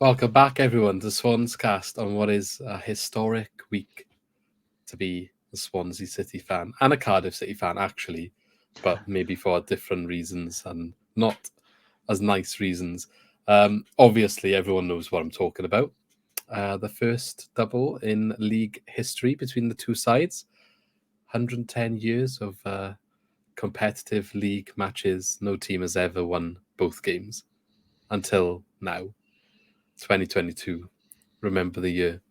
Welcome back, everyone, to SwansCast on what is a historic week to be a Swansea City fan and a Cardiff City fan, actually, but maybe for different reasons and not as nice reasons. Obviously, everyone knows what I'm talking about. The first double in league history between the two sides. 110 years of competitive league matches. No team has ever won both games until now. 2022. Remember the year.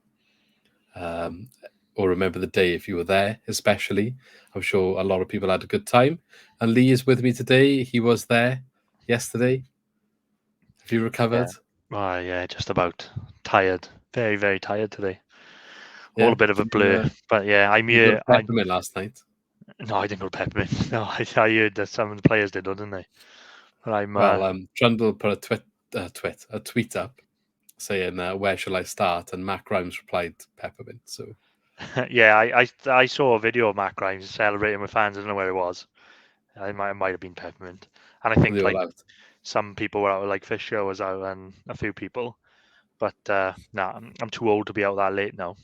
Or remember the day if you were there, especially. I'm sure a lot of people had a good time. And Lee is with me today. He was there yesterday. Have you recovered? Yeah, just about. Tired. Very, very tired today. Yeah? All a bit of a blur. But yeah, I'm You here. got Peppermint last night. No, I didn't go to Peppermint. No, I heard that some of the players did, didn't they? But I'm. Trundle put a tweet up saying, where shall I start? And Mac Grimes replied, Peppermint. So yeah, I saw a video of Matt Grimes celebrating with fans. I don't know where it was. It might have been Peppermint. And I think they were like out. some people were out, like Fixture was out, and a few people. But I'm too old to be out that late now.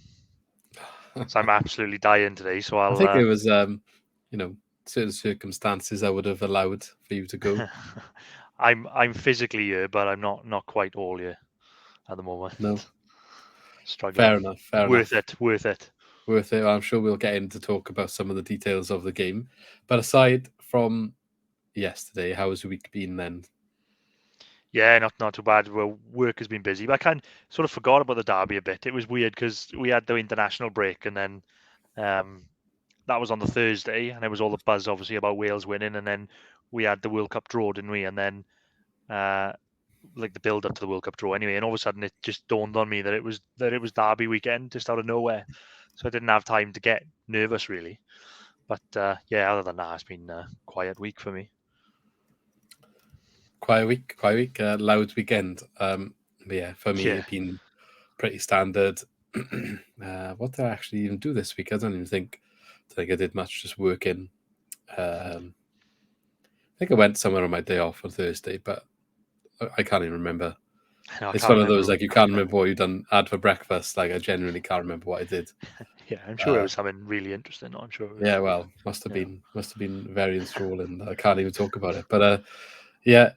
So I'm absolutely dying today. So I think it was, certain circumstances I would have allowed for you to go. I'm physically here, but I'm not quite all here at the moment. No. Struggling. Fair enough. Worth it. Worth it. I'm sure we'll get in to talk about some of the details of the game. But aside from yesterday, how has your week been then? Yeah, not too bad. Well, work has been busy, but I kind of sort of forgot about the derby a bit. It was weird because we had the international break, and then that was on the Thursday, and there was all the buzz obviously about Wales winning, and then we had the World Cup draw, didn't we? And then like the build up to the World Cup draw anyway, and all of a sudden it just dawned on me that it was derby weekend just out of nowhere. So I didn't have time to get nervous really. But yeah, other than that, it's been a quiet week for me. Quiet week, loud weekend. But yeah, for me, it's been pretty standard. What did I actually even do this week? I don't even think I did much, just working. I think I went somewhere on my day off on Thursday, but I can't even remember. It's one of those, like, you can't remember what you had for breakfast. Like, I genuinely can't remember what I did. Yeah, I'm sure it was something really interesting. I'm sure. Yeah, well, must have been very enthralling. I can't even talk about it. But yeah,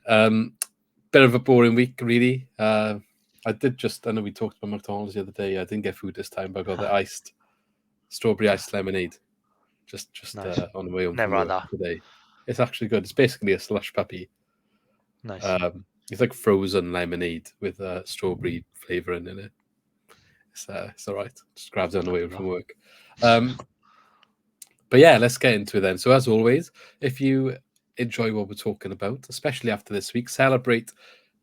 bit of a boring week, really. I know we talked about McDonald's the other day. I didn't get food this time, but I got the strawberry iced lemonade. Just nice. On the way home Never from had work that. today. It's actually good. It's basically a slush puppy. Nice. It's like frozen lemonade with strawberry flavouring in it. It's all right. Just grabs it on the way home from work. But yeah, let's get into it then. So as always, if you enjoy what we're talking about, especially after this week, celebrate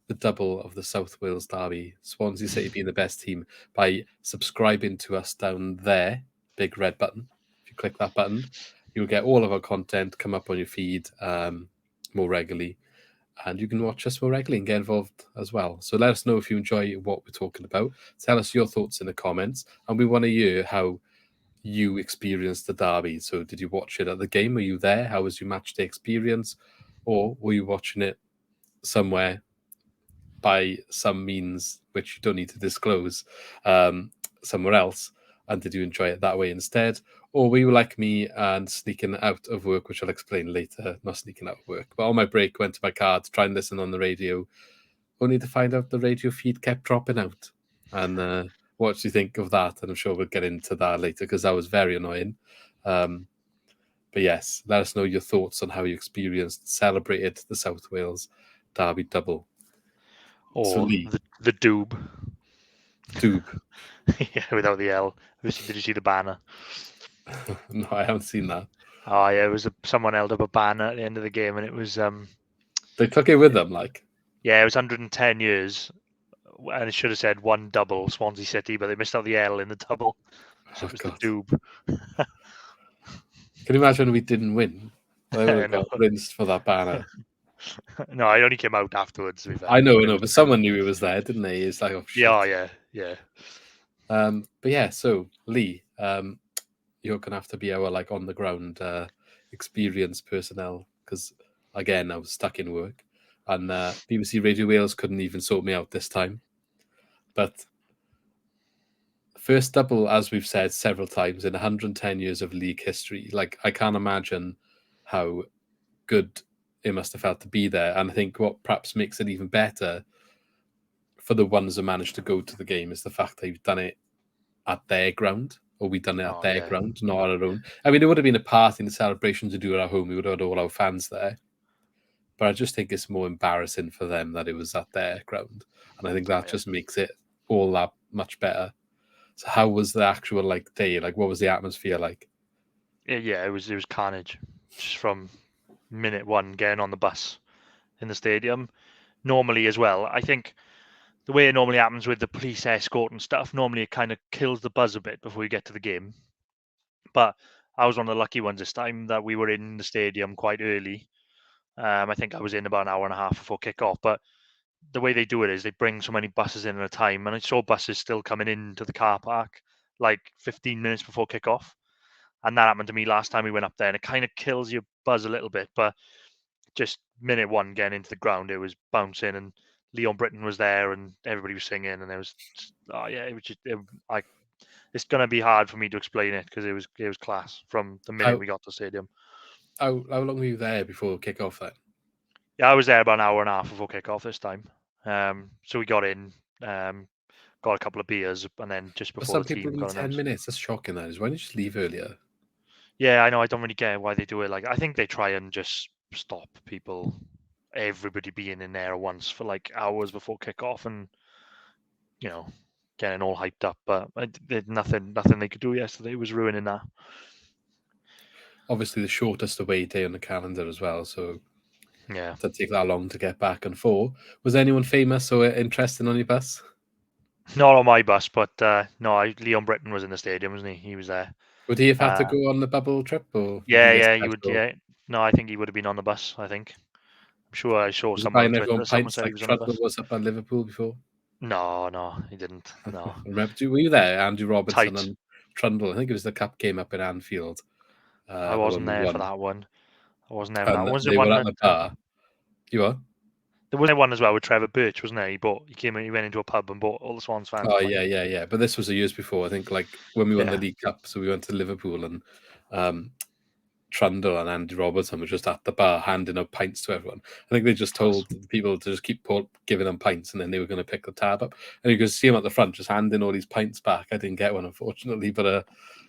the double of the South Wales derby, Swansea City being the best team, by subscribing to us down there, big red button. If you click that button, you'll get all of our content come up on your feed more regularly, and you can watch us more regularly and get involved as well. So let us know if you enjoy what we're talking about. Tell us your thoughts in the comments, and we want to hear how you experienced the derby. So did you watch it at the game? Were you there? How was your match day experience? Or were you watching it somewhere by some means which you don't need to disclose somewhere else? And did you enjoy it that way instead? Or were you like me and sneaking out of work, which I'll explain later, not sneaking out of work, but on my break went to my car to try and listen on the radio, only to find out the radio feed kept dropping out. And what do you think of that? And I'm sure we'll get into that later because that was very annoying. But yes, let us know your thoughts on how you celebrated the South Wales derby double. Or so the doob. Doob. Yeah, without the L. Did you see the banner? No, I haven't seen that. Oh yeah, it was someone held up a banner at the end of the game, and it was they took it with them, like. Yeah, it was 110 years, and it should have said one double Swansea City, but they missed out the L in the double, so it was God. The doob. Can you imagine we didn't win? I would have got rinsed for that banner. No, I only came out afterwards. I know, but someone knew he was there, didn't they? It's like, oh shit. Yeah. But yeah, so Lee, you're gonna have to be our like on the ground experienced personnel because again I was stuck in work and BBC Radio Wales couldn't even sort me out this time. But first double, as we've said several times, in 110 years of league history. Like, I can't imagine how good it must have felt to be there. And I think what perhaps makes it even better for the ones that managed to go to the game is the fact they've done it at their ground, or we've done it at their ground, not our own. I mean, it would have been a party and a celebration to do it at home. We would have had all our fans there. But I just think it's more embarrassing for them that it was at their ground. And I think that just makes it all that much better. So how was the actual day? Like, what was the atmosphere like? Yeah, it was carnage. Just from minute one, getting on the bus in the stadium. Normally as well, I think the way it normally happens with the police escort and stuff, normally it kind of kills the buzz a bit before you get to the game. But I was one of the lucky ones this time that we were in the stadium quite early. I think I was in about an hour and a half before kick-off. But the way they do it is they bring so many buses in at a time, and I saw buses still coming into the car park like 15 minutes before kick-off. And that happened to me last time we went up there, and it kind of kills your buzz a little bit. But just minute one getting into the ground, it was bouncing, and Leon Britton was there, and everybody was singing, and it was it was just it's gonna be hard for me to explain it because it was class from the minute we got to the stadium. How long were you there before kick-off then? Yeah, I was there about an hour and a half before kick-off this time. So we got in, got a couple of beers, and then just before Some the people team need got 10 announced. minutes. That's shocking. That is. Why don't you just leave earlier? Yeah, I know. I don't really get why they do it. Like, I think they try and just stop everybody being in there at once for like hours before kick-off, and getting all hyped up. But there's nothing they could do yesterday. It was ruining that. Obviously, the shortest away day on the calendar as well. So Yeah. it didn't take that long to get back and forth. Was anyone famous or interesting on your bus? Not on my bus, but no, Leon Britton was in the stadium, wasn't he? He was there. Would he have had to go on the bubble trip, or did he get Yeah, he would. special? Yeah, no, I think he would have been on the bus. I think. I'm sure I saw Was he someone on buying everyone Twitter. Someone pints said he like was on the Trundle bus. was up at Liverpool before? No, he didn't. No. Remember, were you there? Andrew Robertson Tight. and Trundle. I think it was the cup game up in Anfield. I The one wasn't we there for won. that one. I wasn't there for that. And Was it they were one at that the bar. You are? there was one as well with Trevor Birch, wasn't there? He came in, he went into a pub and bought all the Swans fans. Oh yeah. But this was the years before. I think when we won the Yeah. League Cup, so we went to Liverpool and Trundle and Andy Robertson were just at the bar handing out pints to everyone. I think they just told people to just keep giving them pints, and then they were going to pick the tab up. And you could see him at the front just handing all these pints back. I didn't get one, unfortunately, but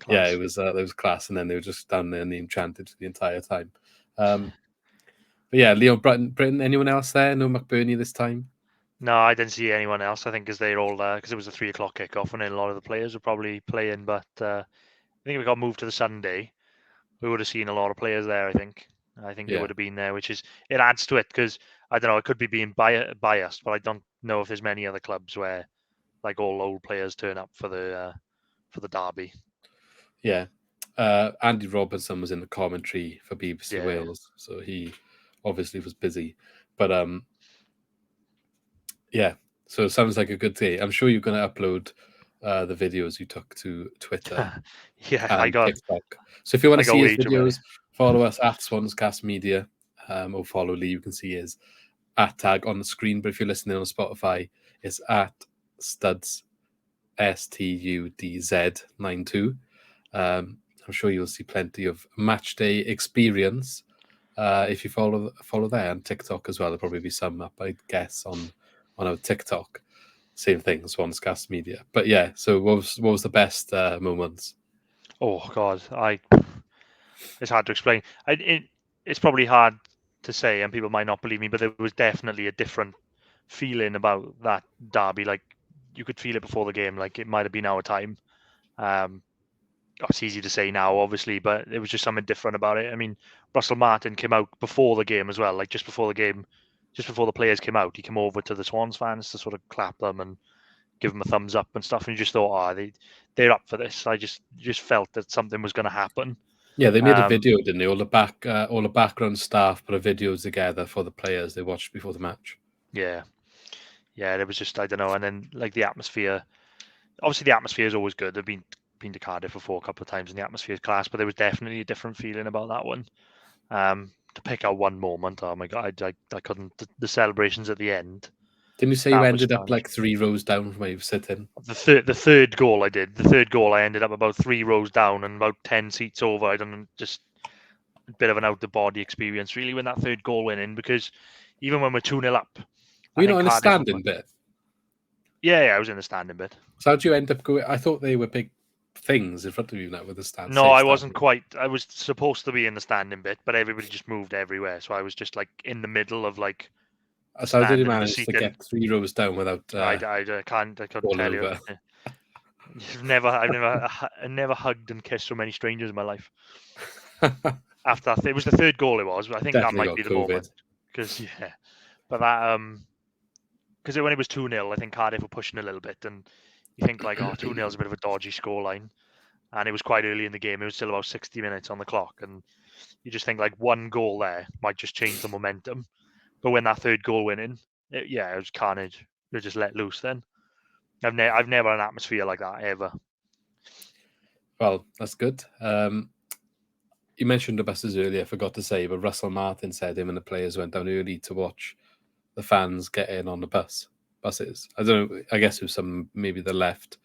yeah, it was class. And then they were just down there name chanted for the entire time. But yeah, Leon Britton. Anyone else there? No McBurney this time. No, I didn't see anyone else. I think because they're all because it was a 3 o'clock kickoff, and then a lot of the players were probably playing. But I think if we got moved to the Sunday, we would have seen a lot of players there. I think they would have been there, which it adds to it because I don't know. It could be being biased, but I don't know if there's many other clubs where like all old players turn up for the derby. Yeah, Andy Robertson was in the commentary for BBC Wales, so he obviously was busy. But yeah, so it sounds like a good day. I'm sure you're going to upload the videos you took to Twitter and TikTok. So if you want to see his videos, follow us at SwansCast Media, or follow Lee. You can see his @ on the screen. But if you're listening on Spotify, it's at Studs STUDZ92. I'm sure you'll see plenty of match day experience if you follow there, and TikTok as well. There'll probably be some up, I guess, on our TikTok. Same thing, SwansCast Media. But yeah, so what was the best moments? Oh God, it's hard to explain. It's probably hard to say, and people might not believe me, but there was definitely a different feeling about that derby. Like you could feel it before the game. Like it might have been our time. It's easy to say now, obviously, but it was just something different about it. I mean, Russell Martin came out before the game as well, like just before the game, just before the players came out. He came over to the Swans fans to sort of clap them and give them a thumbs up and stuff. And you just thought, they're up for this. I just felt that something was going to happen. Yeah, they made a video, didn't they? All the background staff put a video together for the players they watched before the match. Yeah, it was just, I don't know. And then like the atmosphere, obviously the atmosphere is always good. I've been to Cardiff before a couple of times, and the atmosphere is class. But there was definitely a different feeling about that one. To pick out one moment, oh my God, I couldn't. The celebrations at the end Didn't you say you That was ended up challenging. like 3 rows down from where you were sitting? The third goal I did. The third goal I ended up about 3 rows down and about 10 seats over. I don't know, just a bit of an out the body experience really when that third goal went in, because even when we're 2-0 up, Were I you think not in a Cardiff standing bit? Yeah, I was in the standing bit. So how did you end up going? I thought they were big things in front of you now with the stand. No, Say I wasn't standing. quite. I was supposed to be in the standing bit, but everybody just moved everywhere. So I was just like in the middle of like the So how did you standing and the manage to seating. get 3 rows down without I couldn't falling tell you. over? I never hugged and kissed so many strangers in my life. After that, it was the third goal. It was. I think that Definitely might got be the COVID. moment, because but that because when it was 2-0, I think Cardiff were pushing a little bit, and you think like, oh, 2-0 is a bit of a dodgy scoreline, and it was quite early in the game. It was still about 60 minutes on the clock, and you just think like one goal there might just change the momentum. But when that third goal went in, it was carnage. They just let loose. Then I've never had an atmosphere like that ever. Well, that's good. You mentioned the buses earlier. I forgot to say, but Russell Martin said him and the players went down early to watch the fans get in on the buses. I don't know. I guess it was some maybe the left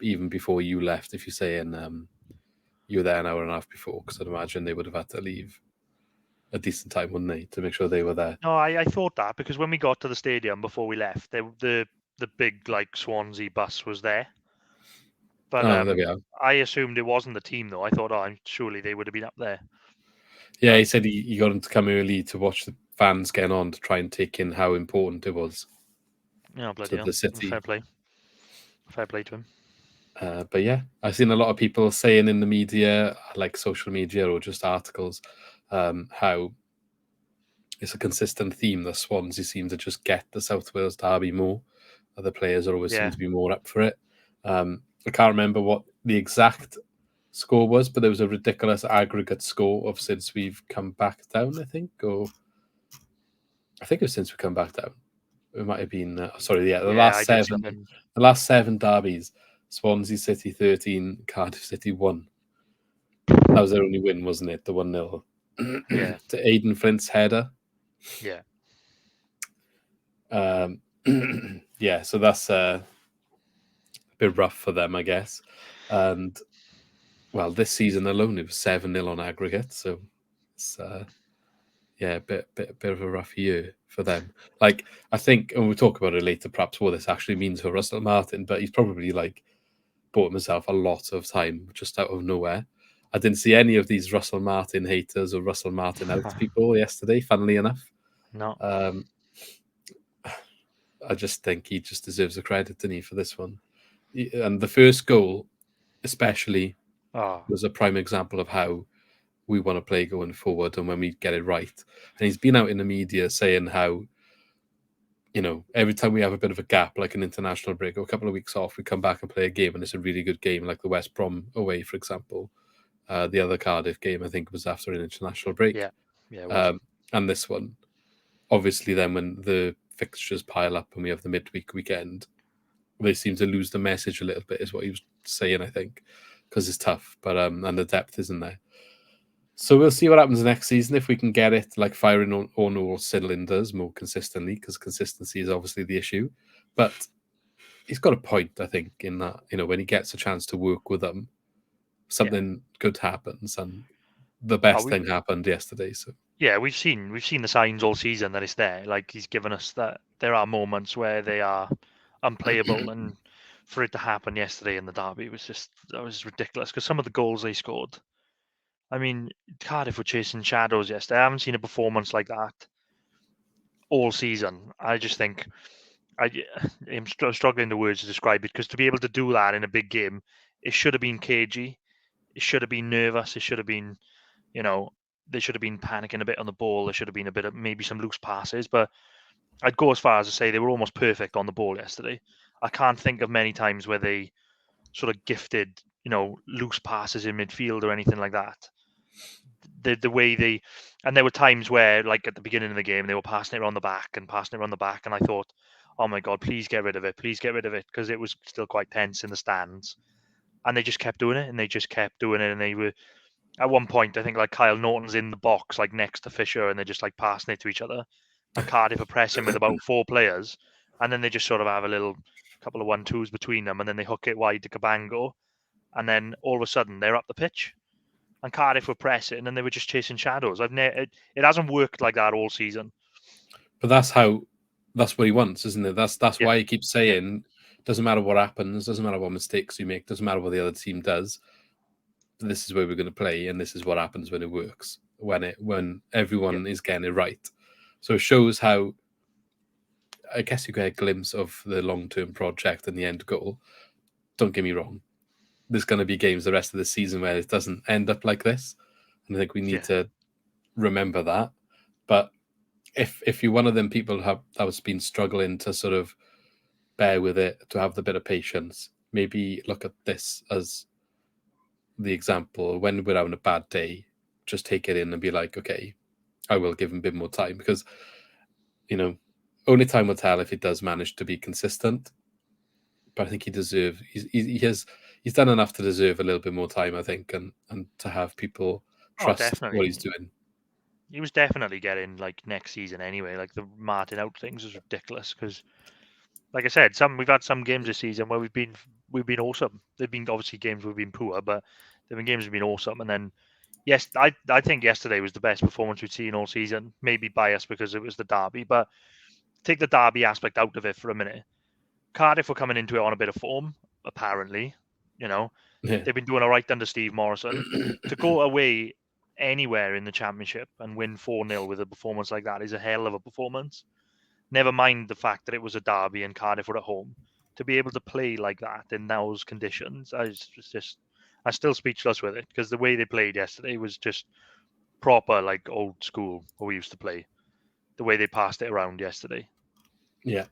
even before you left. If you're saying you were there an hour and a half before, because I'd imagine they would have had to leave a decent time, wouldn't they, to make sure they were there. No, I thought that, because when we got to the stadium before we left, the big like Swansea bus was there. But There we are. I assumed it wasn't the team though. I thought, oh, surely they would have been up there. Yeah, he said he got him to come early to watch the fans getting on to try and take in how important it was Bloody to hell. the city. Fair play to him. But yeah, I've seen a lot of people saying in the media, like social media or just articles, how it's a consistent theme that Swansea seem to just get the South Wales derby more. Other players always seem to be more up for it. I can't remember what the exact score was, but there was a ridiculous aggregate score of since we've come back down, I think it was since we come back down. It might have been the last 7 derbies. Swansea City 13, Cardiff City 1. That was their only win, wasn't it? The 1-0 Yeah. to Aidan Flint's header. Yeah. Yeah, so that's a bit rough for them, I guess. And well, this season alone, it was 7-0 on aggregate, so it's a bit of a rough year for them. Like, I think, and we'll talk about it later, perhaps what this actually means for Russell Martin, but he's probably like bought himself a lot of time just out of nowhere. I didn't see any of these Russell Martin haters or Russell Martin out people yesterday, funnily enough. No. I just think he just deserves the credit, didn't he, for this one? And the first goal, especially, was a prime example of how we want to play going forward and when we get it right. And he's been out in the media saying how, every time we have a bit of a gap, like an international break or a couple of weeks off, we come back and play a game and it's a really good game, like the West Brom away, for example. The other Cardiff game, I think, was after an international break. Yeah, it was. And this one, obviously, then when the fixtures pile up and we have the midweek weekend, they seem to lose the message a little bit, is what he was saying, I think, because it's tough, but and the depth isn't there. So we'll see what happens next season if we can get it like firing on all cylinders more consistently, because consistency is obviously the issue. But he's got a point, I think, in that when he gets a chance to work with them, something good happens, and the best thing happened yesterday. So yeah, we've seen the signs all season that it's there. Like, he's given us that there are moments where they are unplayable, and for it to happen yesterday in the derby that was ridiculous, because some of the goals they scored. I mean, Cardiff were chasing shadows yesterday. I haven't seen a performance like that all season. I just think I'm struggling the words to describe it, because to be able to do that in a big game, it should have been cagey. It should have been nervous. It should have been, they should have been panicking a bit on the ball. There should have been a bit of maybe some loose passes, but I'd go as far as to say they were almost perfect on the ball yesterday. I can't think of many times where they sort of gifted, loose passes in midfield or anything like that. The way and there were times where, like at the beginning of the game, they were passing it around the back, and I thought, oh my God, please get rid of it, because it was still quite tense in the stands, and they just kept doing it, and they were, at one point, I think, like, Kyle Norton's in the box, like next to Fisher, and they're just like passing it to each other, and Cardiff are pressing with about 4 players, and then they just sort of have a little couple of 1-2s between them, and then they hook it wide to Cabango, and then all of a sudden they're up the pitch. And Cardiff were pressing, and they were just chasing shadows. It hasn't worked like that all season. But that's what he wants, isn't it? That's why he keeps saying, doesn't matter what happens, doesn't matter what mistakes you make, doesn't matter what the other team does. This is where we're going to play, and this is what happens when it works, when everyone is getting it right. So it shows how, I guess you get a glimpse of the long-term project and the end goal. Don't get me wrong. There's going to be games the rest of the season where it doesn't end up like this. And I think we need to remember that. But if you're one of them people that has been struggling to sort of bear with it, to have the bit of patience, maybe look at this as the example. When we're having a bad day, just take it in and be like, okay, I will give him a bit more time, because, only time will tell if he does manage to be consistent. But I think he deserves. He's done enough to deserve a little bit more time, I think, and to have people trust what he's doing. He was definitely getting like next season anyway. Like the Martin out things was ridiculous because, like I said, we've had some games this season where we've been awesome. There've been obviously games we've been poor, but there've been games we've been awesome. And then, yes, I think yesterday was the best performance we've seen all season. Maybe biased because it was the derby, but take the derby aspect out of it for a minute. Cardiff were coming into it on a bit of form, apparently. They've been doing all right under Steve Morrison. To go away anywhere in the Championship and win 4-0 with a performance like that is a hell of a performance. Never mind the fact that it was a derby and Cardiff were at home. To be able to play like that in those conditions, I'm still speechless with it, because the way they played yesterday was just proper, like old school, what we used to play. The way they passed it around yesterday. Yeah.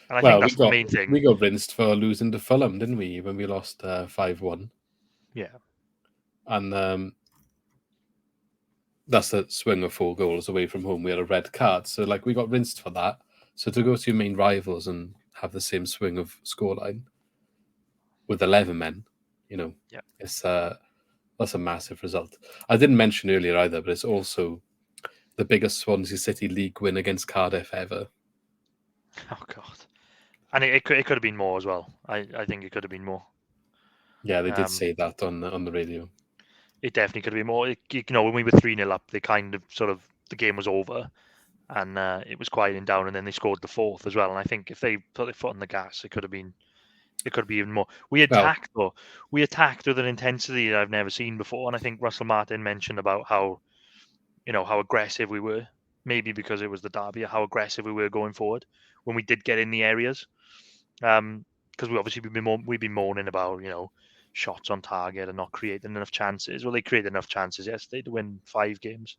And I think that's the main thing. We got rinsed for losing to Fulham, didn't we, when we lost 5-1? Yeah. And that's a swing of 4 goals away from home. We had a red card. So, we got rinsed for that. So to go to your main rivals and have the same swing of scoreline with 11 men, it's that's a massive result. I didn't mention earlier either, but it's also the biggest Swansea City league win against Cardiff ever. Oh, God. And it could have been more as well. I think it could have been more. Yeah, they did say that on the radio. It definitely could have been more. When we were 3-0 up, they kind of the game was over, and it was quieting down, and then they scored the 4th as well. And I think if they put their foot on the gas, it could be even more. We attacked with an intensity that I've never seen before. And I think Russell Martin mentioned about how aggressive we were. Maybe because it was the derby, how aggressive we were going forward when we did get in the areas. Because we've been moaning about shots on target and not creating enough chances. Well, they created enough chances yesterday to win 5 games.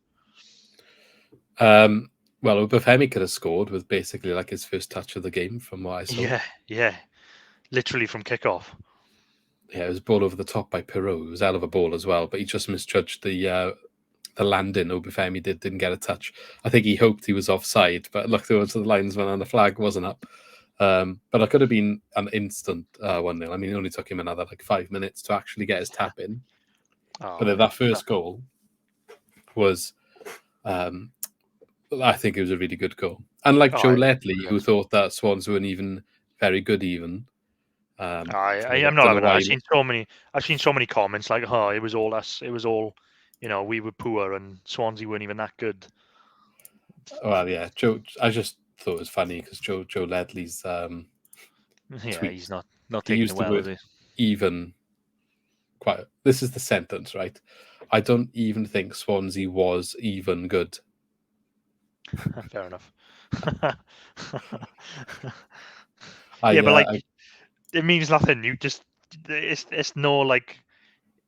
Well, Obafemi could have scored with basically like his first touch of the game, from what I saw. Yeah, literally from kickoff. Yeah, it was a ball over the top by Perot. It was a hell of a ball as well, but he just misjudged the landing. Obafemi didn't get a touch. I think he hoped he was offside, but looked towards the linesman and the flag wasn't up. But it could have been an instant 1-0. I mean, it only took him another 5 minutes to actually get his tap in. But that first goal was, I think it was a really good goal. Unlike Joe Ledley, who thought that Swans weren't even very good even. I'm not having that. I've seen so many comments like, "Oh, it was all us. It was all, we were poor and Swansea weren't even that good." Well, yeah, Joe. I just thought it was funny because Joe Ledley's tweet, he's not taking it well, is he? Even quite. This is the sentence, right? I don't even think Swansea was even good. Fair enough. It means nothing.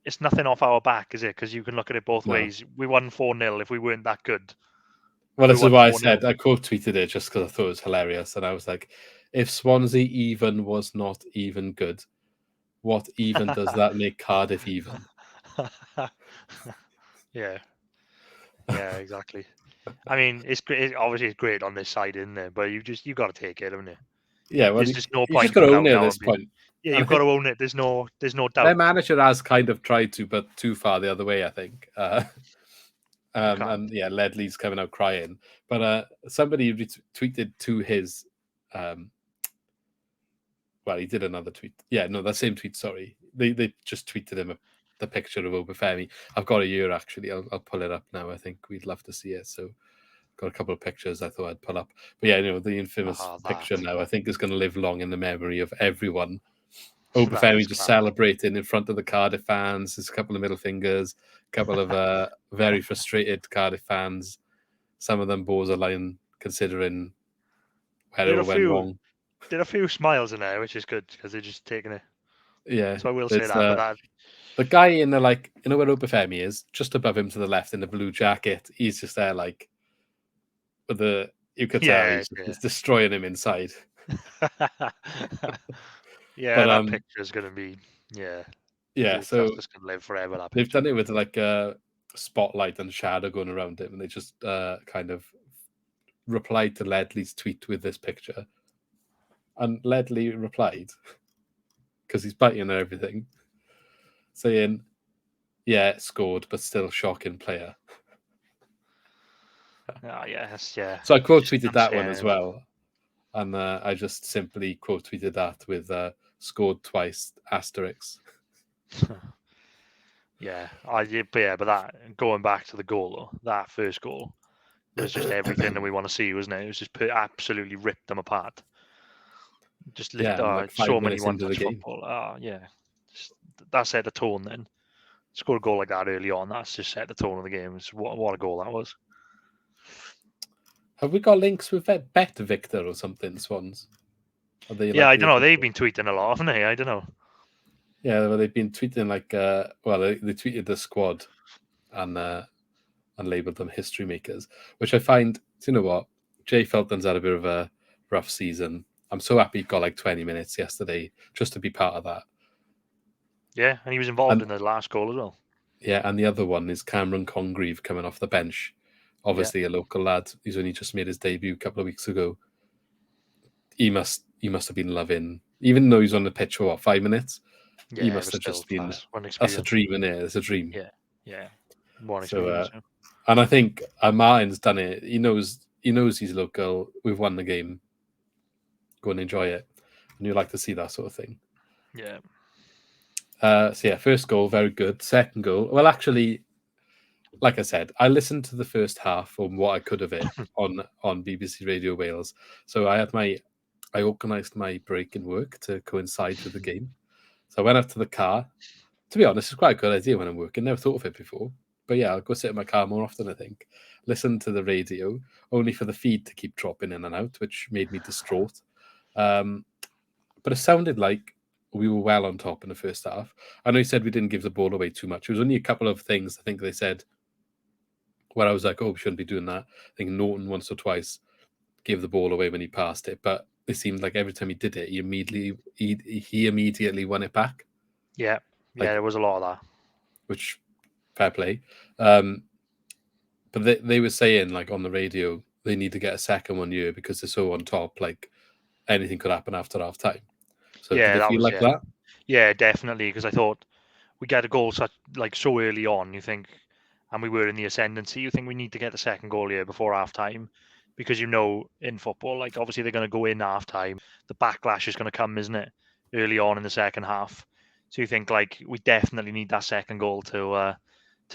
It's nothing off our back, is it? Because you can look at it both ways. We won 4-0 if we weren't that good. Well, this is why I said, I quote tweeted it just because I thought it was hilarious. And I was like, if Swansea even was not even good, what even does that make Cardiff even? Yeah, exactly. I mean, it's great. Obviously, it's great on this side, isn't it? But you got to take it, haven't you? Yeah, well, there's just no point. You just got to own it at this point. Yeah, you've got to own it. There's no doubt. Their manager has kind of tried to, but too far the other way, I think. And yeah, Ledley's coming out crying. But somebody retweeted to his well, he did another tweet. Yeah, no, that same tweet. Sorry, they just tweeted him the picture of Obafemi. I've got it here actually. I'll pull it up now. I think we'd love to see it. So, got a couple of pictures I thought I'd pull up. But yeah, the infamous picture now I think is going to live long in the memory of everyone. Obafemi just celebrating in front of the Cardiff fans. There's a couple of middle fingers, a couple of very frustrated Cardiff fans. Some of them borderline considering where it all went wrong. There are a few smiles in there, which is good because they're just taking it. Yeah. So I will say that. But that the guy in the where Obafemi is, just above him to the left in the blue jacket, he's just there with you could tell he's destroying him inside. Yeah, that picture is going to be yeah. So that's just going to live forever. That they've done it with a spotlight and shadow going around it, and they just kind of replied to Ledley's tweet with this picture, and Ledley replied because he's biting and everything, saying, "Yeah, scored, but still shocking player." Yes, yeah. So I quote tweeted that one as well. And I just simply quote tweeted that with scored twice asterisks. But that going back to the goal, though, that first goal was just everything that we want to see, wasn't it? It was just absolutely ripped them apart. Just like 5 so many minutes into the game. Football. That set the tone. Then score a goal like that early on. That's just set the tone of the game. What a goal that was. Have we got links with Bet Victor or something, Swans? I don't know. They've been tweeting a lot, haven't they? I don't know. Yeah, well, they've been tweeting they tweeted the squad and labelled them history makers, which I find, do you know what? Jay Felton's had a bit of a rough season. I'm so happy he got like 20 minutes yesterday just to be part of that. Yeah, and he was involved in the last goal as well. Yeah, and the other one is Cameron Congreve coming off the bench. Obviously, a local lad. He's only just made his debut a couple of weeks ago. He must have been loving, even though he's on the pitch for 5 minutes. Yeah, he must have just been. That's a dream, isn't it? It's a dream. Yeah. One experience. And I think Martin's done it. He knows he's local. We've won the game. Go and enjoy it, and you like to see that sort of thing. Yeah. First goal, very good. Second goal, well, actually, like I said, I listened to the first half on what I could of it on BBC Radio Wales. So I organised my break in work to coincide with the game. So I went up to the car. To be honest, it's quite a good idea when I'm working. Never thought of it before. But yeah, I'll go sit in my car more often, I think. Listen to the radio, only for the feed to keep dropping in and out, which made me distraught. But it sounded like we were well on top in the first half. I know you said we didn't give the ball away too much. It was only a couple of things, I think they said, where I was like, we shouldn't be doing that. I think Norton once or twice gave the ball away when he passed it, but it seemed like every time he did it, he immediately won it back. Yeah, there was a lot of that. Which, fair play. But they were saying, like, on the radio, they need to get a second one here because they're so on top, like, anything could happen after half time. So did it feel like that? Yeah, definitely, because I thought we get a goal so early on, you think, and we were in the ascendancy, you think we need to get the second goal here before half time, because in football, like, obviously they're going to go in half time, the backlash is going to come, isn't it, early on in the second half. So you think, like, we definitely need that second goal to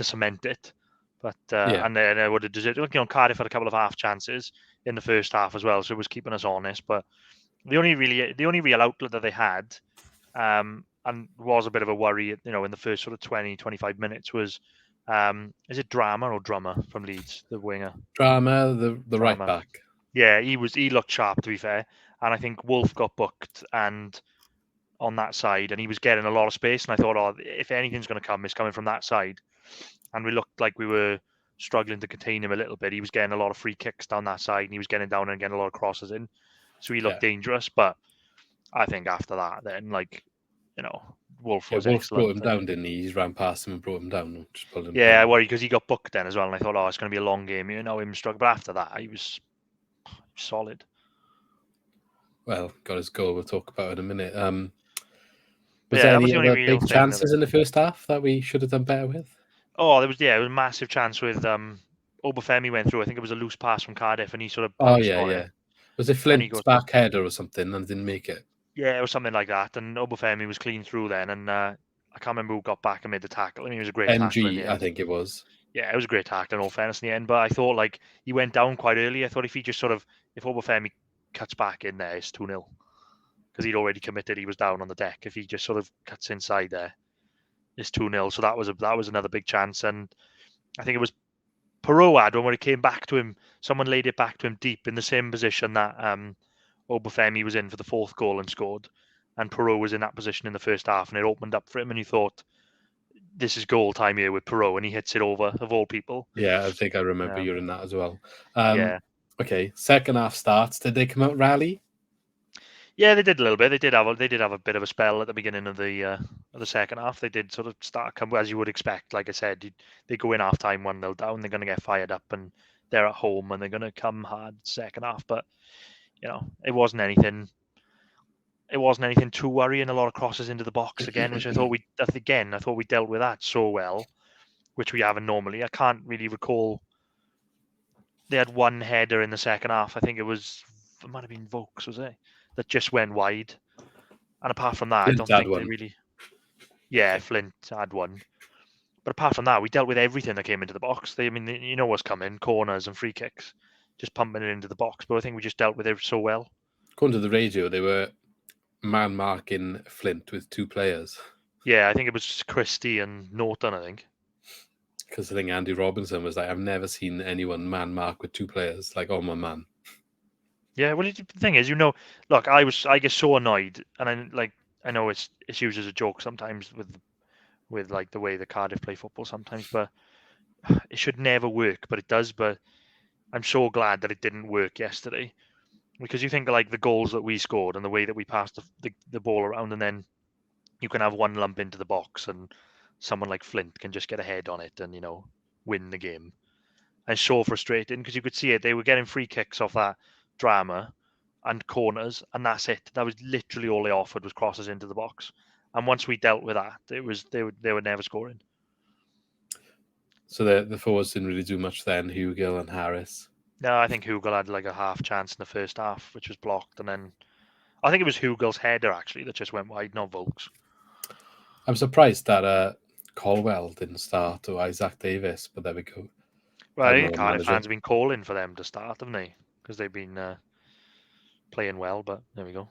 cement it. But and then what did it? Cardiff had a couple of half chances in the first half as well, so it was keeping us honest. But the only real outlet that they had, and was a bit of a worry, in the first sort of 20, 25 minutes was, is it Drama or Drummer from Leeds, the winger? Drama, the right back. Yeah, he looked sharp, to be fair, and I think Wolff got booked and on that side, and he was getting a lot of space. And I thought, if anything's going to come, it's coming from that side. And we looked like we were struggling to contain him a little bit. He was getting a lot of free kicks down that side, and he was getting down and getting a lot of crosses in. So he looked dangerous. But I think after that, then, Wolff was excellent. Wolff brought him down, didn't he? He ran past him and brought him down. Just pulled him down. I worried because he got booked then as well, and I thought, it's going to be a long game. Him struggle. But after that, he was solid. Well, got his goal. We'll talk about it in a minute. Was there any other big chances in the first half that we should have done better with? Oh, there was a massive chance with Obafemi went through. I think it was a loose pass from Cardiff, and he sort of pounced on it. Was it and he Flint's got back header or something and didn't make it? yeah, it was something like that. And Obafemi was clean through then, and I can't remember who got back and made the tackle. I mean, it was a great tackle in the NG, I end. think it was. Yeah, it was a great tackle in all fairness in the end. But I thought like he went down quite early. I thought if he just sort of if Obafemi cuts back in there, it's 2-0 because he'd already committed. He was down on the deck. If he just sort of cuts inside there, it's 2-0. So that was another big chance. And I think it was Perot had one when it came back to him. Someone laid it back to him deep in the same position that Obafemi was in for the fourth goal and scored. And Perot was in that position in the first half, and it opened up for him. And he thought, "This is goal time here with Perot," and he hits it over of all people. Yeah, I think I remember Um, you in that as well. yeah, Okay, second half starts. Did they come out rally? yeah, they did a little bit. They did have a bit of a spell at the beginning of the second half. They did sort of start come as you would expect. Like I said, they go in half time 1-0 down. They're going to get fired up, and they're at home, and they're going to come hard second half. But it wasn't anything. It wasn't anything too worrying. A lot of crosses into the box again, which I thought we dealt with that so well, which we haven't normally. I can't really recall. They had one header in the second half. I think it might have been Vokes, was it? That just went wide. And apart from that, I Flint don't had think they one. really. Yeah, Flint had one. But apart from that, we dealt with everything that came into the box. I mean, you know what's coming: corners and free kicks, just pumping it into the box. But I think we just dealt with it so well. According to the radio, they were man marking Flint with two players. Yeah, I think it was Christie and Norton. I think. Because I think Andy Robinson was like, I've never seen anyone man mark with two players, like, oh my man. Yeah, well, the thing is, look, I get so annoyed, and I know it's used as a joke sometimes with like the way the Cardiff play football sometimes, but it should never work, but it does. But I'm so glad that it didn't work yesterday because you think like the goals that we scored and the way that we passed the ball around, and then you can have one lump into the box, and someone like Flint can just get a head on it and win the game. And so frustrating because you could see it. They were getting free kicks off that drama and corners, and that's it. That was literally all they offered was crosses into the box. And once we dealt with that, they were never scoring. So the forwards didn't really do much then, Hugill and Harris. No, I think Hugel had like a half chance in the first half, which was blocked, and then I think it was Hugel's header actually that just went wide, not Volk's. I'm surprised that Colwell didn't start or Isaac Davis, but there we go. Well, I I don't think know the the Cardiff manager. fans have been calling for them to start, haven't they? Because they've been playing well, but there we go.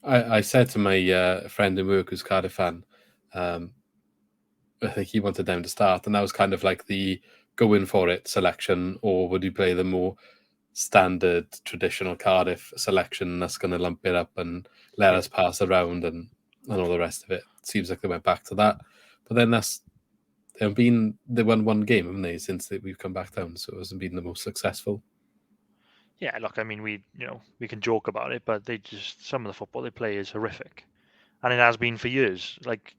I said to my friend in work who's Cardiff fan, I think he wanted them to start, and that was kind of like the go in for it selection, or would you play the more standard traditional Cardiff selection that's going to lump it up and let us pass around and all the rest of it? Seems like they went back to that, but then they won one game, haven't they, since we've come back down, so it hasn't been the most successful. Yeah, look, I mean, we can joke about it, but some of the football they play is horrific, and it has been for years. Like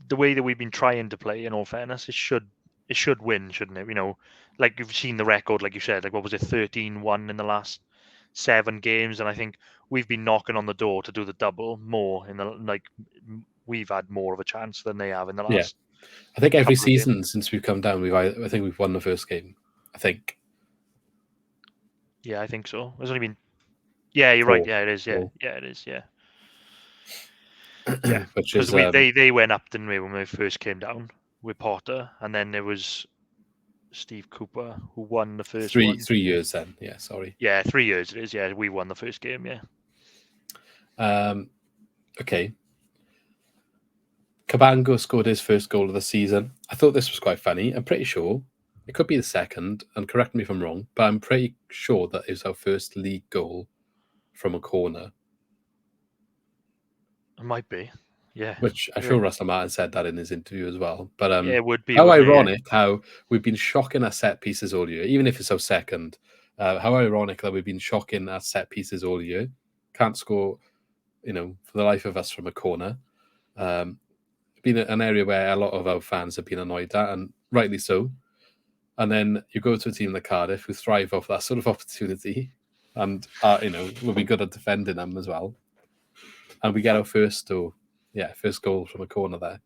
the way that we've been trying to play, in all fairness, it should win, shouldn't it? Like you've seen the record, like you said, like what was it, 13-1 in the last 7 games, and I think we've been knocking on the door to do the double more we've had more of a chance than they have in the last. I think every couple of games. season since we've come down, I think we've won the first game. I think. Yeah, I think so. There's only been. Yeah, you're right. Yeah, it is. Yeah, yeah, it is. Yeah, yeah. Which Because is they went up, didn't we, when we first came down with Potter, and then there was Steve Cooper who won the first one. 3 years then. Yeah, sorry. Yeah, 3 years it is. Yeah, we won the first game. Yeah. Okay. Cabango scored his first goal of the season. I thought this was quite funny. I'm pretty sure it could be the second, and correct me if I'm wrong, but I'm pretty sure that it was our first league goal from a corner. It might be. Yeah. Which I'm sure Russell Martin said that in his interview as well. But yeah, it would be. how ironic how we've been shocking at set pieces all year, even if it's our second. How ironic that we've been shocking at set pieces all year. Can't score, for the life of us from a corner. Been an area where a lot of our fans have been annoyed at, and rightly so. And then you go to a team like Cardiff who thrive off that sort of opportunity, and will be good at defending them as well. And we get our first goal from a corner there.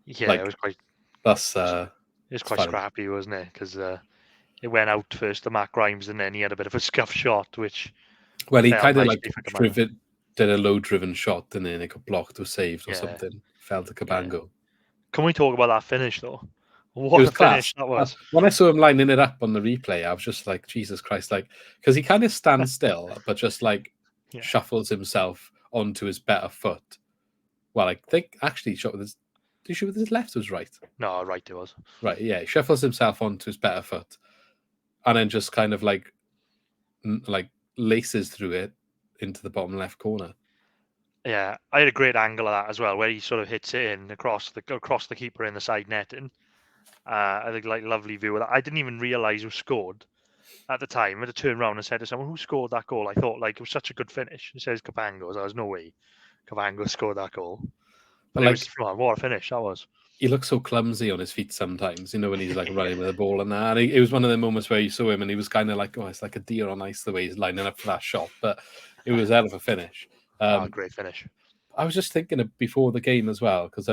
Yeah, it was quite. That's It was quite scrappy, wasn't it? Because it went out first to Matt Grimes, and then he had a bit of a scuff shot, which Well, he fell kind of like nicely for Cabango. did a low-driven shot, and then it got blocked or saved or Yeah, something. Fell to yeah. Cabango. Can we talk about that finish though? It What was a finish class. that was! When I saw him lining it up on the replay, I was just like, Jesus Christ, like, because he kind of stands still, but just like Yeah. shuffles himself onto his better foot. Well, I think actually he shot with his. Did he shoot with his left or his right? No, right it was. Right, yeah. He shuffles himself onto his better foot, and then just kind of like laces through it into the bottom left corner. Yeah, I had a great angle of that as well, where he sort of hits it in across the keeper in the side netting. I think like lovely view of that. I didn't even realise who scored at the time. I had to turn around and said to someone, "Who scored that goal?" I thought like it was such a good finish. It says Cabango. So there was no way Cabango scored that goal. But it like, was what a finish that was. he looks so clumsy on his feet sometimes, when he's like running with the ball and that. And it was one of the moments where you saw him and he was kind of like, oh, it's like a deer on ice the way he's lining up for that shot. But it was a hell of a finish. Great finish. I was just thinking of before the game as well, because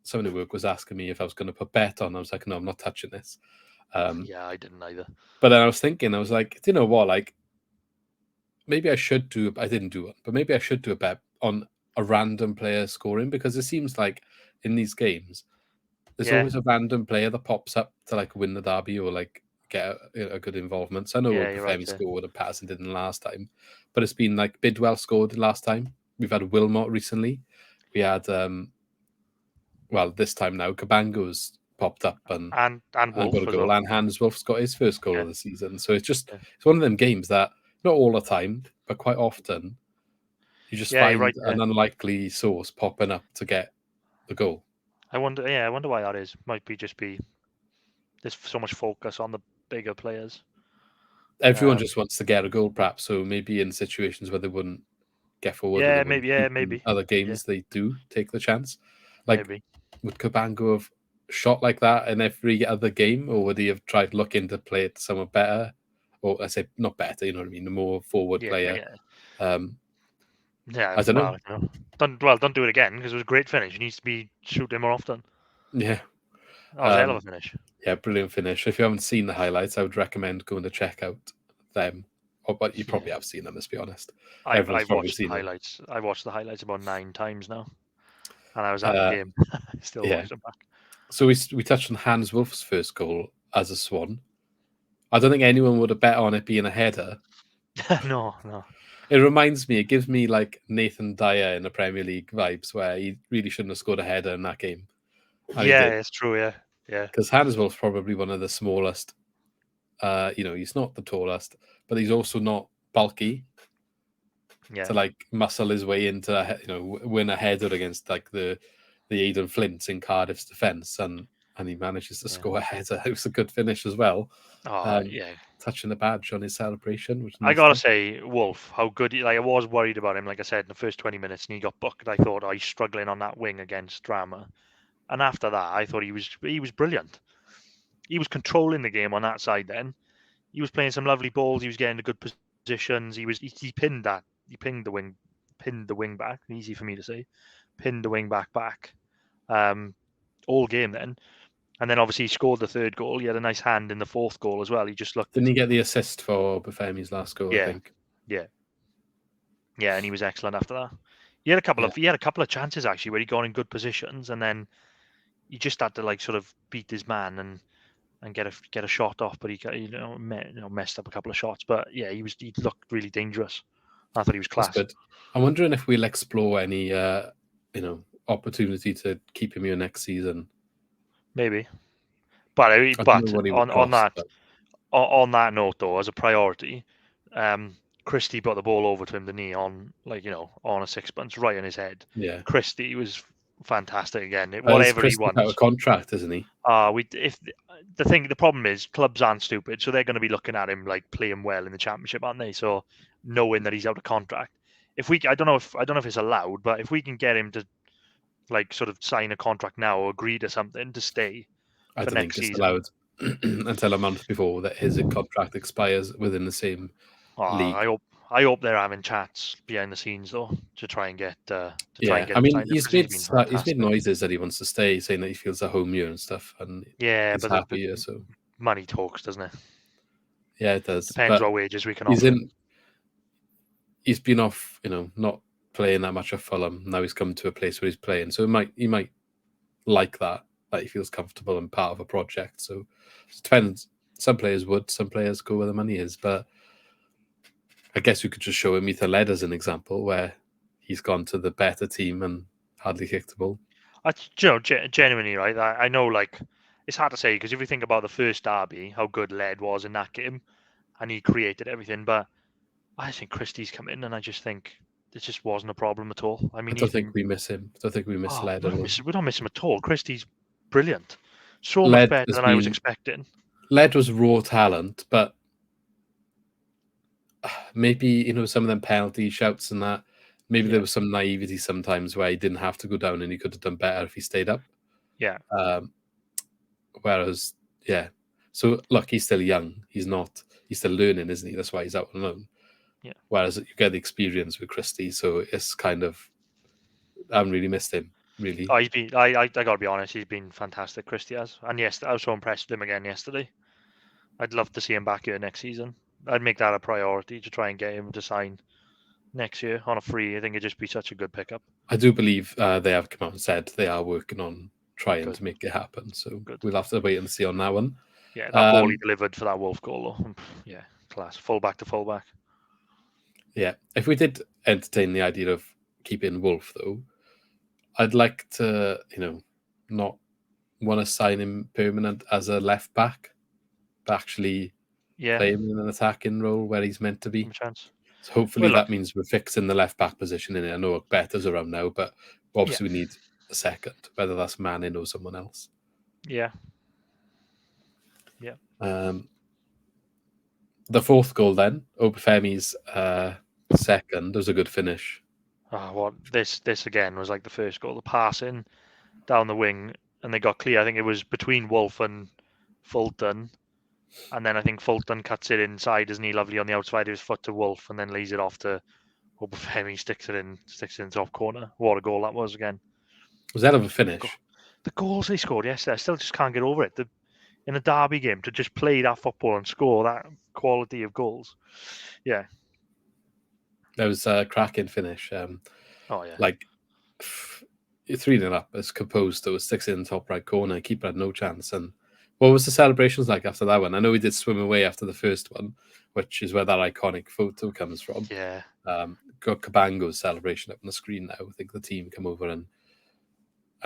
someone at work was asking me if I was going to put bet on. I was like, no, I'm not touching this. Yeah, I didn't either. But then I was thinking, I was like, do you know what? Like, maybe I should do. I didn't do it, but maybe I should do a bet on a random player scoring, because it seems like in these games, there's always a random player that pops up to like win the derby or like get a good involvement. So I know you're right, Obafemi scored and Patterson didn't last time, but it's been like Bidwell scored last time. We've had Wilmot recently. We had this time now Cabango's popped up and Wolff got a as goal, well. and Hans Wolff's got his first goal of the season. So it's one of them games that not all the time, but quite often you just find an unlikely source popping up to get the goal. I wonder why that is. Might be there's so much focus on the bigger players. Everyone just wants to get a goal, perhaps. So maybe in situations where they wouldn't get forward, or they wouldn't maybe. Other games they do take the chance. Like, maybe. Would Cabango have shot like that in every other game, or would he have tried looking to play it to someone better? Or I say not better, you know what I mean, a more forward player. Yeah. I don't know. Don't do it again, because it was a great finish. He needs to be shooting more often. Yeah. That was a hell of a finish. Yeah, brilliant finish. If you haven't seen the highlights, I would recommend going to check out them. But you probably have seen them, let's be honest. I've watched the highlights. I watched the highlights about 9 times now, and I was at the game. Still watched them back. So we touched on Hans Wolff's first goal as a Swan. I don't think anyone would have bet on it being a header. No. It reminds me, it gives me like Nathan Dyer in the Premier League vibes, where he really shouldn't have scored a header in that game. It's true, yeah. Because Hans Wolff's probably one of the smallest. He's not the tallest, but he's also not bulky. Yeah. To like muscle his way into win a header against like the Aidan Flints in Cardiff's defence, and he manages to score a header. It was a good finish as well. Touching the badge on his celebration. Which I gotta say, Wolff, how good I was worried about him, like I said, in the first 20 minutes, and he got booked. I thought, he's struggling on that wing against Drama. And after that, I thought he was brilliant. He was controlling the game on that side then. He was playing some lovely balls. He was getting to good positions. He pinned the wing back. Easy for me to say. Pinned the wing back. All game then. And then obviously he scored the third goal. He had a nice hand in the fourth goal as well. He just looked. Didn't he get the assist for Obafemi's last goal? I think. Yeah, and he was excellent after that. He had a couple of chances actually where he got in good positions, and then he just had to like sort of beat his man and get a shot off, but he messed up a couple of shots. But yeah, he looked really dangerous. I thought he was class. That's good. I'm wondering if we'll explore any opportunity to keep him here next season. Maybe, but on that note though, as a priority, Christie put the ball over to him, the knee on a sixpence right in his head. Yeah, Christie was fantastic again. Whatever he wants. Out of contract, isn't he? The problem is clubs aren't stupid, so they're going to be looking at him like playing well in the Championship, aren't they? So knowing that he's out of contract, I don't know if it's allowed, but if we can get him to like sort of sign a contract now or agree to something to stay for next season. I don't think it's allowed until a month before that his contract expires within the same league. I hope they're having chats behind the scenes though to try and get. I mean, he's made noises that he wants to stay, saying that he feels at home here and stuff, and he's happy here. So money talks, doesn't it? Yeah, it does. Depends But what wages we can he's offer him. in. He's been off, not playing that much at Fulham. Now he's come to a place where he's playing, so he might like that. Like he feels comfortable and part of a project. So it depends. Some players would, some players go where the money is. But I guess we could just show him Ethan Led as an example where he's gone to the better team and hardly kicked the ball. Genuinely, right? I know, like, it's hard to say because if you think about the first derby, how good Led was in that game, and he created everything. But I think Christie's come in, and I just think it just wasn't a problem at all. I I mean, don't he's think been. we miss him. I don't think we miss Led at all. We don't miss him at all. Christie's brilliant, so much Led better has than I was been. expecting. Led was raw talent, but maybe some of them penalty shouts and that. Maybe there was some naivety sometimes where he didn't have to go down and he could have done better if he stayed up. Yeah. Whereas, yeah. So look, he's still young. He's not. He's still learning, isn't he? That's why he's out on loan. Yeah. Whereas you get the experience with Christie, so it's kind of. I haven't really missed him. Really. Oh, he's been. I gotta be honest. He's been fantastic. Christie has, and yes, I was so impressed with him again yesterday. I'd love to see him back here next season. I'd make that a priority to try and get him to sign next year on a free. I think it'd just be such a good pickup. I do believe they have come out and said they are working on trying to make it happen. So we'll have to wait and see on that one. Yeah, that ball he delivered for that Wolff goal, though. Yeah, class. Fullback to fullback. Yeah, if we did entertain the idea of keeping Wolff, though, I'd like to, not want to sign him permanent as a left back, but actually play him in an attacking role where he's meant to be. So hopefully that means we're fixing the left back position in it. I know Better's around now, but obviously we need a second, whether that's Manning or someone else. Yeah. The fourth goal then, Obafemi's second, was a good finish. This again was like the first goal. The passing down the wing, and they got clear. I think it was between Wolff and Fulton. And then I think Fulton cuts it inside, isn't he? Lovely on the outside of his foot to Wolff, and then lays it off to Obafemi, sticks it in the top corner. What a goal that was again. Was that of a finish? The goals they scored yesterday, I still just can't get over it. In a derby game, to just play that football and score that quality of goals. Yeah. That was a cracking finish. Like 3-0 up, as composed, though, sticks it in the top right corner. Keeper had no chance. And what was the celebrations like after that one? I know we did swim away after the first one, which is where that iconic photo comes from. Yeah. Got Cabango's celebration up on the screen now. I think the team come over and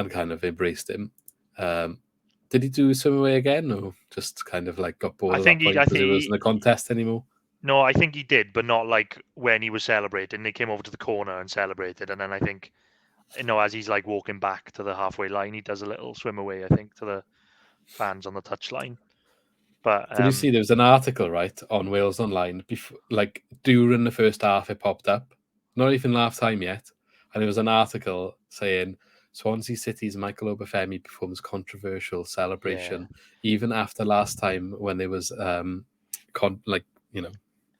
kind of embraced him. Did he do swim away again, or just kind of like got bored at that point because it wasn't a contest anymore? No, I think he did, but not like when he was celebrating. They came over to the corner and celebrated, and then I think, as he's like walking back to the halfway line, he does a little swim away, I think, to the fans on the touchline. But did you see there was an article on Wales Online before, like during the first half, it popped up, not even half time yet, and there was an article saying Swansea City's Michael Obafemi performs controversial celebration even after last time when there was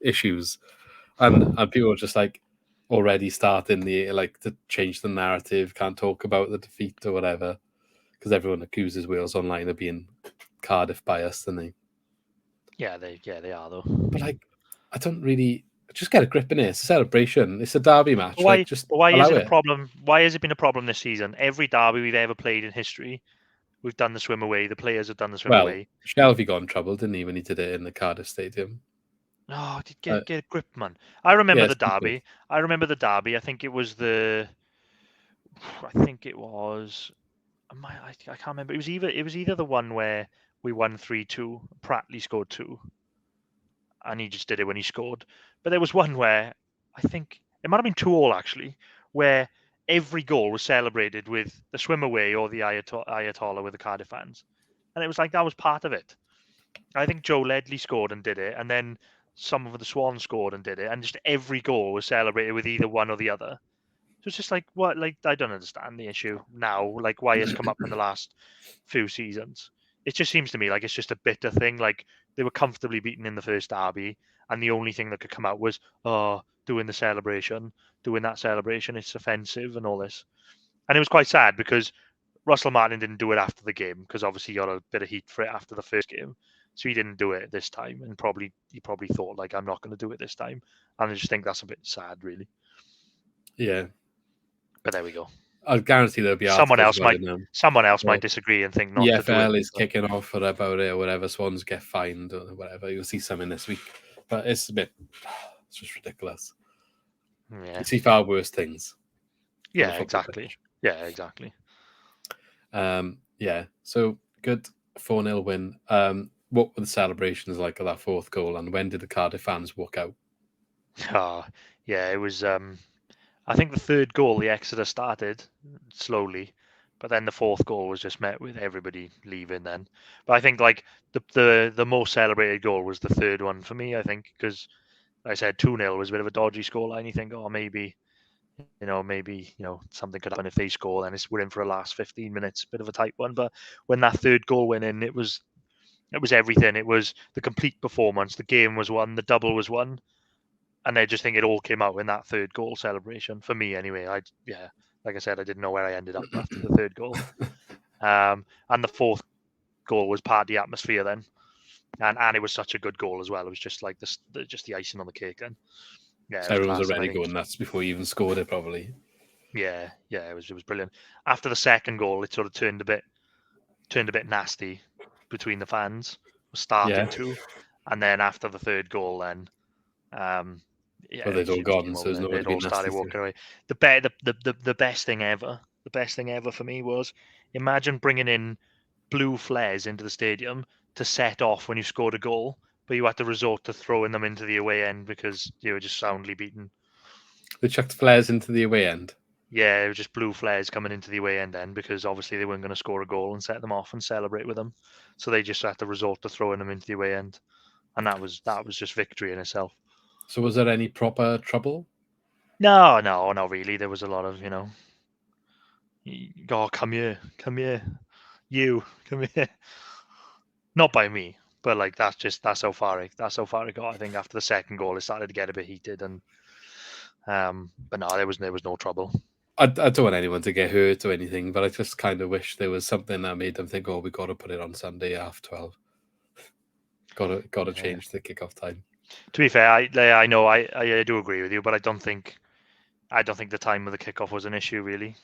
issues, and people were just like already starting to change the narrative, can't talk about the defeat or whatever, because everyone accuses Wales Online of being Cardiff biased, and they are though. But I don't really just get a grip in it. It's a celebration. It's a derby match. Why is it a problem? Why has it been a problem this season? Every derby we've ever played in history, we've done the swim away. The players have done the swim away. Shelby got in trouble, didn't he, when he did it in the Cardiff Stadium? Oh, get a grip, man. I remember the derby. I think it was I can't remember. It was either the one where we won 3-2. Pratley scored 2, and he just did it when he scored. But there was one where I think it might have been 2-2 actually, where every goal was celebrated with the swim away or the Ayatollah with the Cardiff fans, and it was like that was part of it. I think Joe Ledley scored and did it, and then some of the Swans scored and did it, and just every goal was celebrated with either one or the other. So it's just like, what? Like, I don't understand the issue now. Like, why it's come up in the last few seasons. It just seems to me like it's just a bitter thing. Like, they were comfortably beaten in the first derby, and the only thing that could come out was, doing that celebration. It's offensive and all this. And it was quite sad because Russell Martin didn't do it after the game because obviously he got a bit of heat for it after the first game. So he didn't do it this time, and he probably thought like, I'm not going to do it this time, and I just think that's a bit sad, really. Yeah, but there we go. I guarantee there'll be Someone articles else about might disagree and think the not to do it. EFL is kicking off or about it or whatever. Swans get fined or whatever. You'll see something this week, but it's a bit. It's just ridiculous. Yeah, You see far worse things. yeah, exactly. Yeah, exactly. Yeah, so good 4-0 win. What were the celebrations like of that fourth goal, and when did the Cardiff fans walk out? Yeah, it was. I think the third goal, the Exeter started slowly, but then the fourth goal was just met with everybody leaving. Then, but I think like the most celebrated goal was the third one for me. I think because like I said 2-0 was a bit of a dodgy scoreline. You think, oh, maybe something could happen if they score. Then we're in for a last 15 minutes, bit of a tight one. But when that third goal went in, it was everything. It was the complete performance. The game was won. The double was won. And I just think it all came out in that third goal celebration for me, anyway. Like I said, I didn't know where I ended up after the third goal, and the fourth goal was part of the atmosphere then, and it was such a good goal as well. It was just like just the icing on the cake then. Yeah, So everyone was class, already going nuts before you even scored it, probably. Yeah, it was brilliant. After the second goal, it sort of turned a bit nasty between the fans. Was starting to, and then after the third goal, then Well, it they'd was all gone, game so over there's then. no one to They'd be all nasty started to. walking away. The best thing ever. The best thing ever for me was imagine bringing in blue flares into the stadium to set off when you scored a goal, but you had to resort to throwing them into the away end because you were just soundly beaten. They chucked flares into the away end. Yeah, it was just blue flares coming into the away end then because obviously they weren't going to score a goal and set them off and celebrate with them, so they just had to resort to throwing them into the away end, and that was just victory in itself. So was there any proper trouble? No, not really. There was a lot of oh, come here, you come here. Not by me, but like that's how far it got. I think after the second goal, it started to get a bit heated, and but no, there was no trouble. I don't want anyone to get hurt or anything, but I just kind of wish there was something that made them think, "Oh, we got to put it on Sunday half 12. Got to change the kickoff time." To be fair, I know I do agree with you, but I don't think the time of the kickoff was an issue really.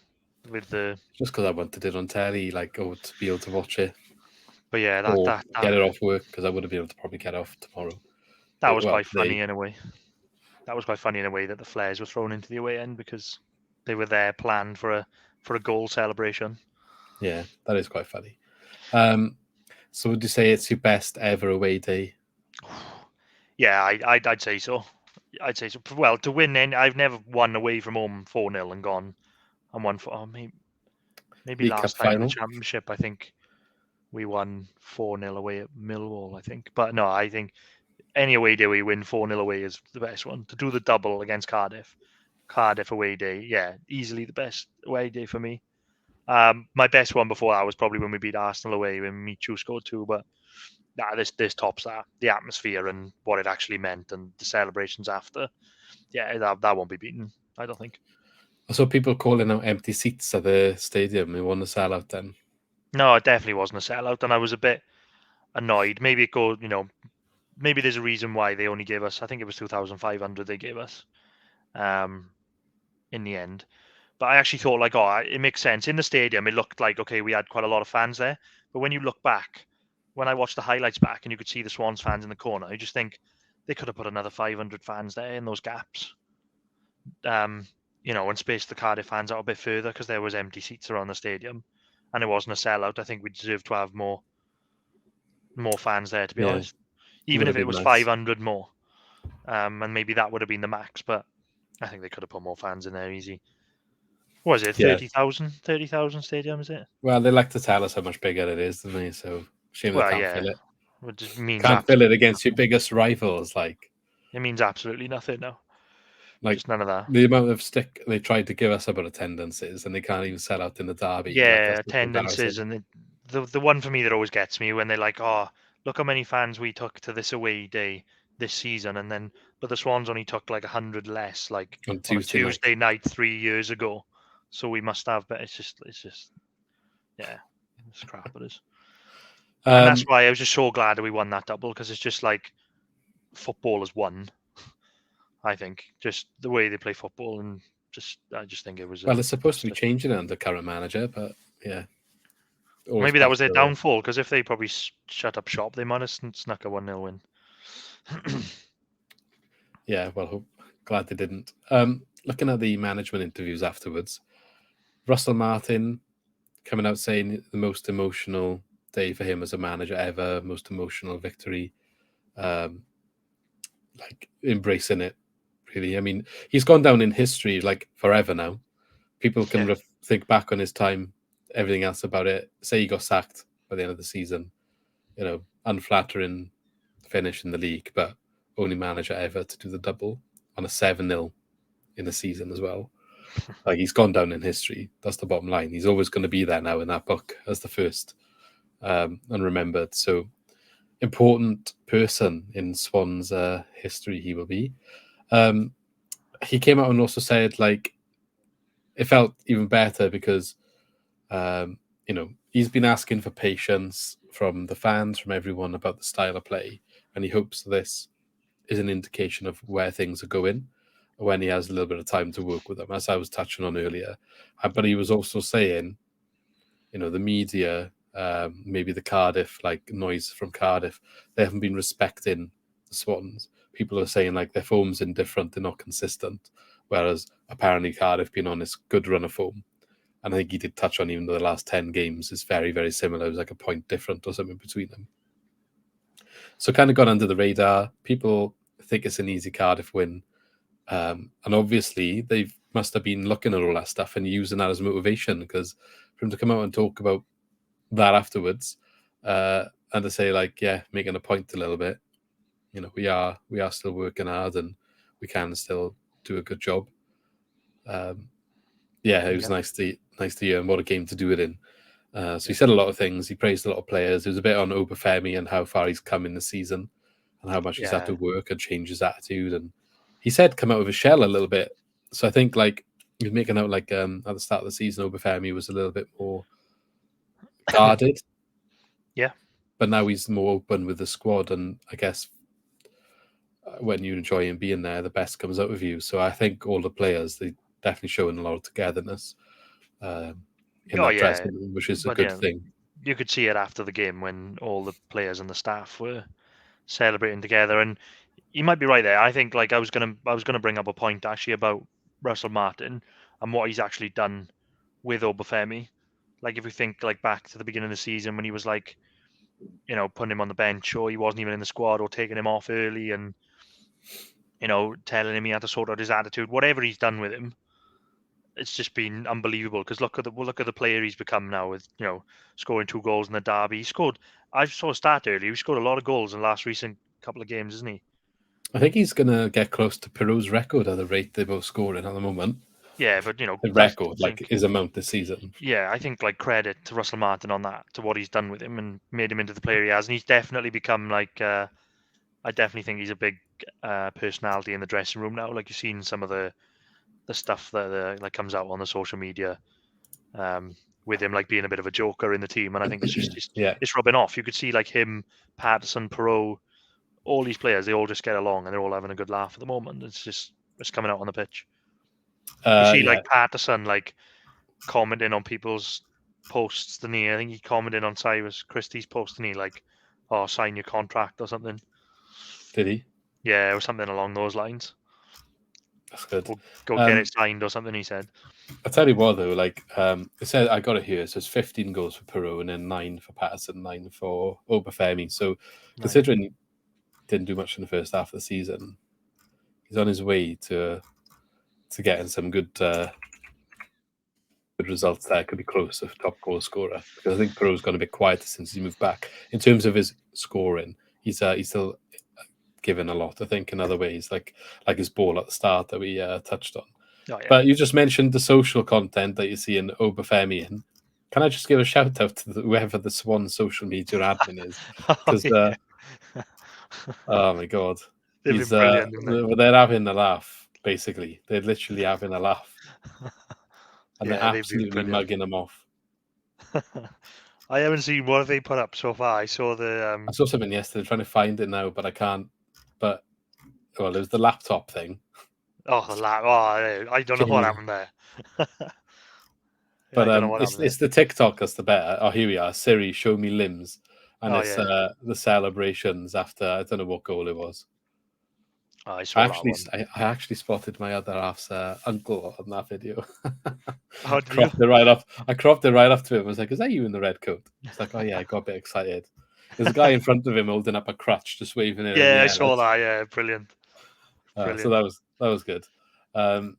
With the Just because I wanted it on telly, like, to be able to watch it. But yeah, Or get it off work, because I would have been able to probably get it off tomorrow. That was quite funny in a way. That was quite funny in a way that the flares were thrown into the away end because they were there planned for a goal celebration. Yeah, that is quite funny. So would you say it's your best ever away day? Yeah, I'd say so. I'd say so. Well, to win, then I've never won away from home 4-0 and gone and won for maybe League last Cup time in the final? championship. I think we won 4-0 away at Millwall. I think, but no, I think any away day we win 4-0 away is the best one. To do the double against Cardiff away day, yeah, easily the best away day for me. My best one before that was probably when we beat Arsenal away when Michu scored 2, but this tops that. The atmosphere and what it actually meant and the celebrations after. Yeah, that won't be beaten, I don't think. I saw people calling out empty seats at the stadium. They want to sell out then. No, it definitely wasn't a sellout, and I was a bit annoyed. Maybe it goes, maybe there's a reason why they only gave us, I think it was 2,500 they gave us in the end. But I actually thought, like, oh, it makes sense. In the stadium, it looked like, okay, we had quite a lot of fans there. But when you look back, when I watched the highlights back and you could see the Swans fans in the corner, you just think they could have put another 500 fans there in those gaps. And spaced the Cardiff fans out a bit further because there was empty seats around the stadium. And it wasn't a sellout. I think we deserve to have more fans there, to be honest. Even if it was 500 more. And maybe that would have been the max. But I think they could have put more fans in there easy. What is it, 30,000 stadium, is it? Well, they like to tell us how much bigger it is, don't they? So shame they can't fill it. It just means can't fill it against your biggest rivals. Like, it means absolutely nothing now. Like, just none of that. The amount of stick they tried to give us about attendances, and they can't even sell out in the derby. Yeah, attendances, and the one for me that always gets me when they're like, "Oh, look how many fans we took to this away day this season," and then but the Swans only took like 100 less, like on Tuesday night 3 years ago. So we must have, but it's just, yeah, it's crap. It is. And that's why I was just so glad that we won that double, because it's just like football has won. I think just the way they play football, and I just think it was. Well, it's supposed to be changing under current manager, but yeah. Maybe that was their downfall, because if they probably shut up shop, they might have snuck a 1-0 win. Yeah, well, glad they didn't. Looking at the management interviews afterwards, Russell Martin coming out saying the most emotional day for him as a manager ever, most emotional victory, like embracing it. Really, I mean, he's gone down in history like forever now. People can think back on his time, everything else about it. Say he got sacked by the end of the season, unflattering finish in the league, but only manager ever to do the double on a 7-0 in the season as well. Like, he's gone down in history. That's the bottom line. He's always going to be there now in that book as the first unremembered. So important person in Swans history he will be. He came out and also said, like, it felt even better because he's been asking for patience from the fans, from everyone, about the style of play, and he hopes this is an indication of where things are going when he has a little bit of time to work with them, as I was touching on earlier. But he was also saying, the media, maybe the Cardiff, like noise from Cardiff, they haven't been respecting the Swans. People are saying like their form's indifferent, they're not consistent, whereas apparently Cardiff been on this good run of form. And I think he did touch on even though the last 10 games is very, very similar. It was like a point different or something between them. So kind of gone under the radar. People think it's an easy Cardiff win. And obviously they must have been looking at all that stuff and using that as motivation, because for him to come out and talk about that afterwards and to say like, yeah, making a point a little bit, we are still working hard and we can still do a good job. It was nice to hear, and what a game to do it in. So he said a lot of things. He praised a lot of players. It was a bit on Obafemi and how far he's come in the season and how much he's had to work and change his attitude. And he said come out of his shell a little bit. So I think like he was making out like at the start of the season, Obafemi was a little bit more guarded. But now he's more open with the squad, and I guess when you enjoy him being there, the best comes out of you. So I think all the players, they definitely showing a lot of togetherness in that dressing room, which is a good thing. You could see it after the game when all the players and the staff were celebrating together, and you might be right there. I think like I was gonna bring up a point actually about Russell Martin and what he's actually done with Obafemi. Like if we think like back to the beginning of the season when he was like, putting him on the bench, or he wasn't even in the squad, or taking him off early, and telling him he had to sort out his attitude. Whatever he's done with him, it's just been unbelievable. Because look at the player he's become now, with scoring 2 goals in the derby. I saw a stat earlier. He scored a lot of goals in the last recent couple of games, isn't he? I think he's gonna get close to Peru's record at the rate they're both scoring at the moment. Yeah, but the record like his amount this season. Yeah, I think like credit to Russell Martin on that, to what he's done with him and made him into the player he has, and he's definitely become like. I definitely think he's a big personality in the dressing room now. Like you've seen some of the stuff that like comes out on the social media with him like being a bit of a joker in the team, and I think it's just it's rubbing off. You could see like him, Patterson, Perot, all these players, they all just get along and they're all having a good laugh at the moment. It's coming out on the pitch. You see like Patterson like commenting on people's posts, didn't he? I think he commented on Cyrus Christie's post, didn't he? Like, oh, sign your contract or something. Did he? Yeah, or something along those lines. That's good. Or go get it signed or something, he said. I'll tell you what though, like it said, I got it here. So it's 15 goals for Perot and then 9 for Patterson, 9 for Obafemi. So considering he didn't do much in the first half of the season, he's on his way to getting some good results there. Could be close to top goal scorer, because I think Perot's gone a bit quieter since he moved back. In terms of his scoring, he's still given a lot, I think, in other ways, like his ball at the start that we touched on. But you just mentioned the social content that you see in Obafemi. And can I just give a shout out to whoever the Swan social media admin is? Because oh my god, he's they're having a laugh. Basically, they're literally having a laugh, and they're absolutely mugging him off. I haven't seen what they put up so far. I saw the. I saw something yesterday, trying to find it now, but I can't. But well, it was the laptop thing. Oh, I don't know what happened there. But I don't know what happened it's the TikTok that's the better. Oh, here we are. Siri, show me limbs, and there. it's Oh yeah. the celebrations after I don't know what goal it was. Oh, I saw that one. I actually spotted my other half's uncle on that video. Oh, did you? I cropped it right up to him. I was like, "Is that you in the red coat?" He's like, "Oh yeah." I got a bit excited. There's a guy in front of him holding up a crutch, just waving it in the Yeah, air. I saw that. Yeah, brilliant. So that was good. But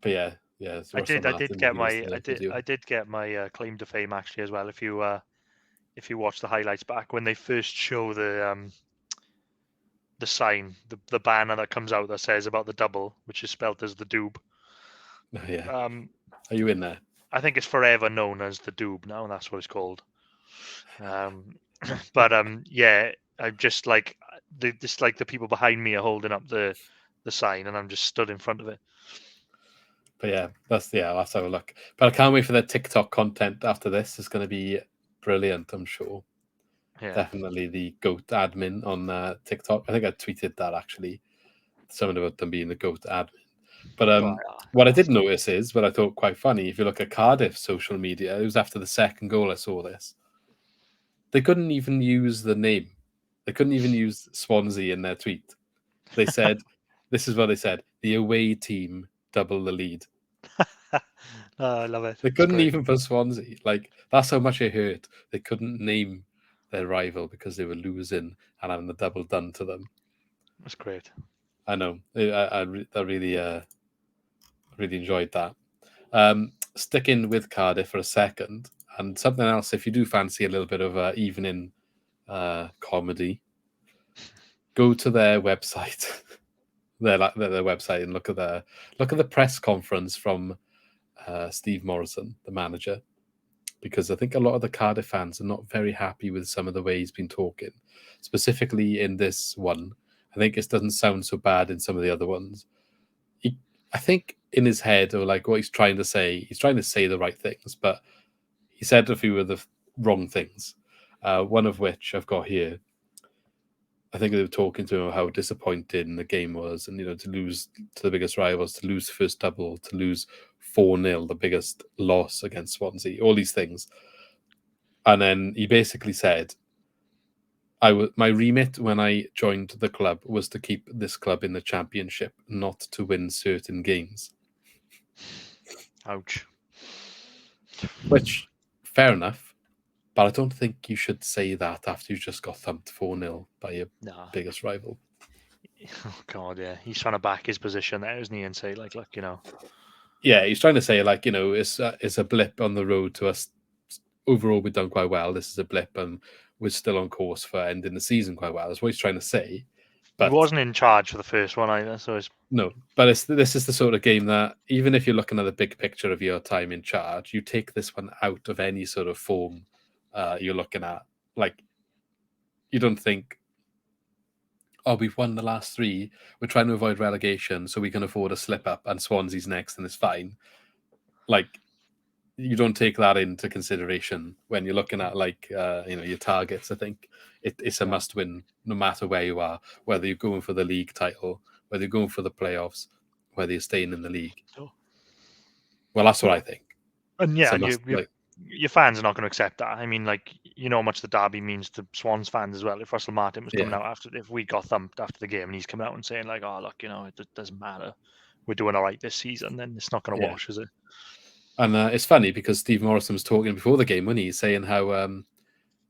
yeah, it's I Russell did Martin. get He was my the video. I did get my claim to fame actually as well. If you watch the highlights back when they first show the sign, the banner that comes out that says about the double, which is spelt as the Doob. Yeah. Are you in there? I think it's forever known as the Doob now, and that's what it's called. But yeah, I'm just like the people behind me are holding up the sign, and I'm just stood in front of it. But yeah, that's how I look. But I can't wait for the TikTok content after this. It's going to be brilliant, I'm sure. Yeah. Definitely the GOAT admin on TikTok. I think I tweeted that actually. Something about them being the GOAT admin. But what I did notice is, what I thought quite funny, if you look at Cardiff social media, it was after the second goal I saw this. They couldn't even use the name. They couldn't even use Swansea in their tweet. They said, this is what they said, the away team double the lead. I love it. They couldn't even put Swansea. Like, that's how much it hurt. They couldn't name their rival because they were losing and having the double done to them. That's great. I know. I really enjoyed that. Sticking with Cardiff for a second, and something else, if you do fancy a little bit of evening comedy, go to their website, their website, and look at the press conference from Steve Morrison, the manager, because I think a lot of the Cardiff fans are not very happy with some of the way he's been talking, specifically in this one. I think it doesn't sound so bad in some of the other ones. I think in his head, or like what he's trying to say the right things, but he said a few of the wrong things. One of which I've got here. I think they were talking to him how disappointing the game was, and to lose to the biggest rivals, to lose first double, to lose 4-0, the biggest loss against Swansea, all these things. And then he basically said, my remit when I joined the club was to keep this club in the championship, not to win certain games. Ouch. Which, fair enough, but I don't think you should say that after you just got thumped 4-0 by your biggest rival. Oh God, yeah, he's trying to back his position there, isn't he, and say look, Yeah, he's trying to say it's a blip on the road to us. Overall, we've done quite well. This is a blip, and we're still on course for ending the season quite well. That's what he's trying to say. But he wasn't in charge for the first one either, so it's... No, but this is the sort of game that even if you're looking at the big picture of your time in charge, you take this one out of any sort of form you're looking at. Like, you don't think, oh, we've won the last 3. We're trying to avoid relegation, so we can afford a slip up, and Swansea's next, and it's fine. Like, you don't take that into consideration when you're looking at your targets. I think it's a must win no matter where you are, whether you're going for the league title, whether you're going for the playoffs, whether you're staying in the league. Well, that's what I think. And yeah, your fans are not going to accept that. I mean, how much the derby means to Swans fans as well. If Russell Martin was coming out if we got thumped after the game and he's coming out and saying oh look, it doesn't matter, we're doing all right this season, then it's not going to wash, is it? And it's funny because Steve Morrison was talking before the game, when he's saying how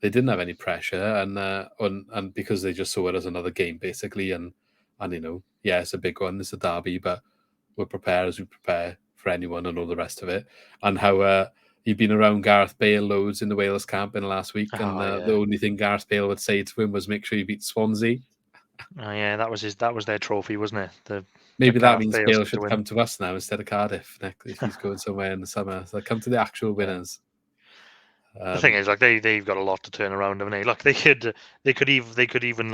they didn't have any pressure, and because they just saw it as another game basically, and it's a big one, it's a derby, but we're prepared as we prepare for anyone and all the rest of it. And how he'd been around Gareth Bale loads in the Wales camp in the last week, and the only thing Gareth Bale would say to him was, "Make sure you beat Swansea." Oh yeah, that was their trophy, wasn't it? Maybe that means Bale should come to us now instead of Cardiff if he's going somewhere in the summer. So come to the actual winners. The thing is, they've got a lot to turn around, haven't they? Look, they could even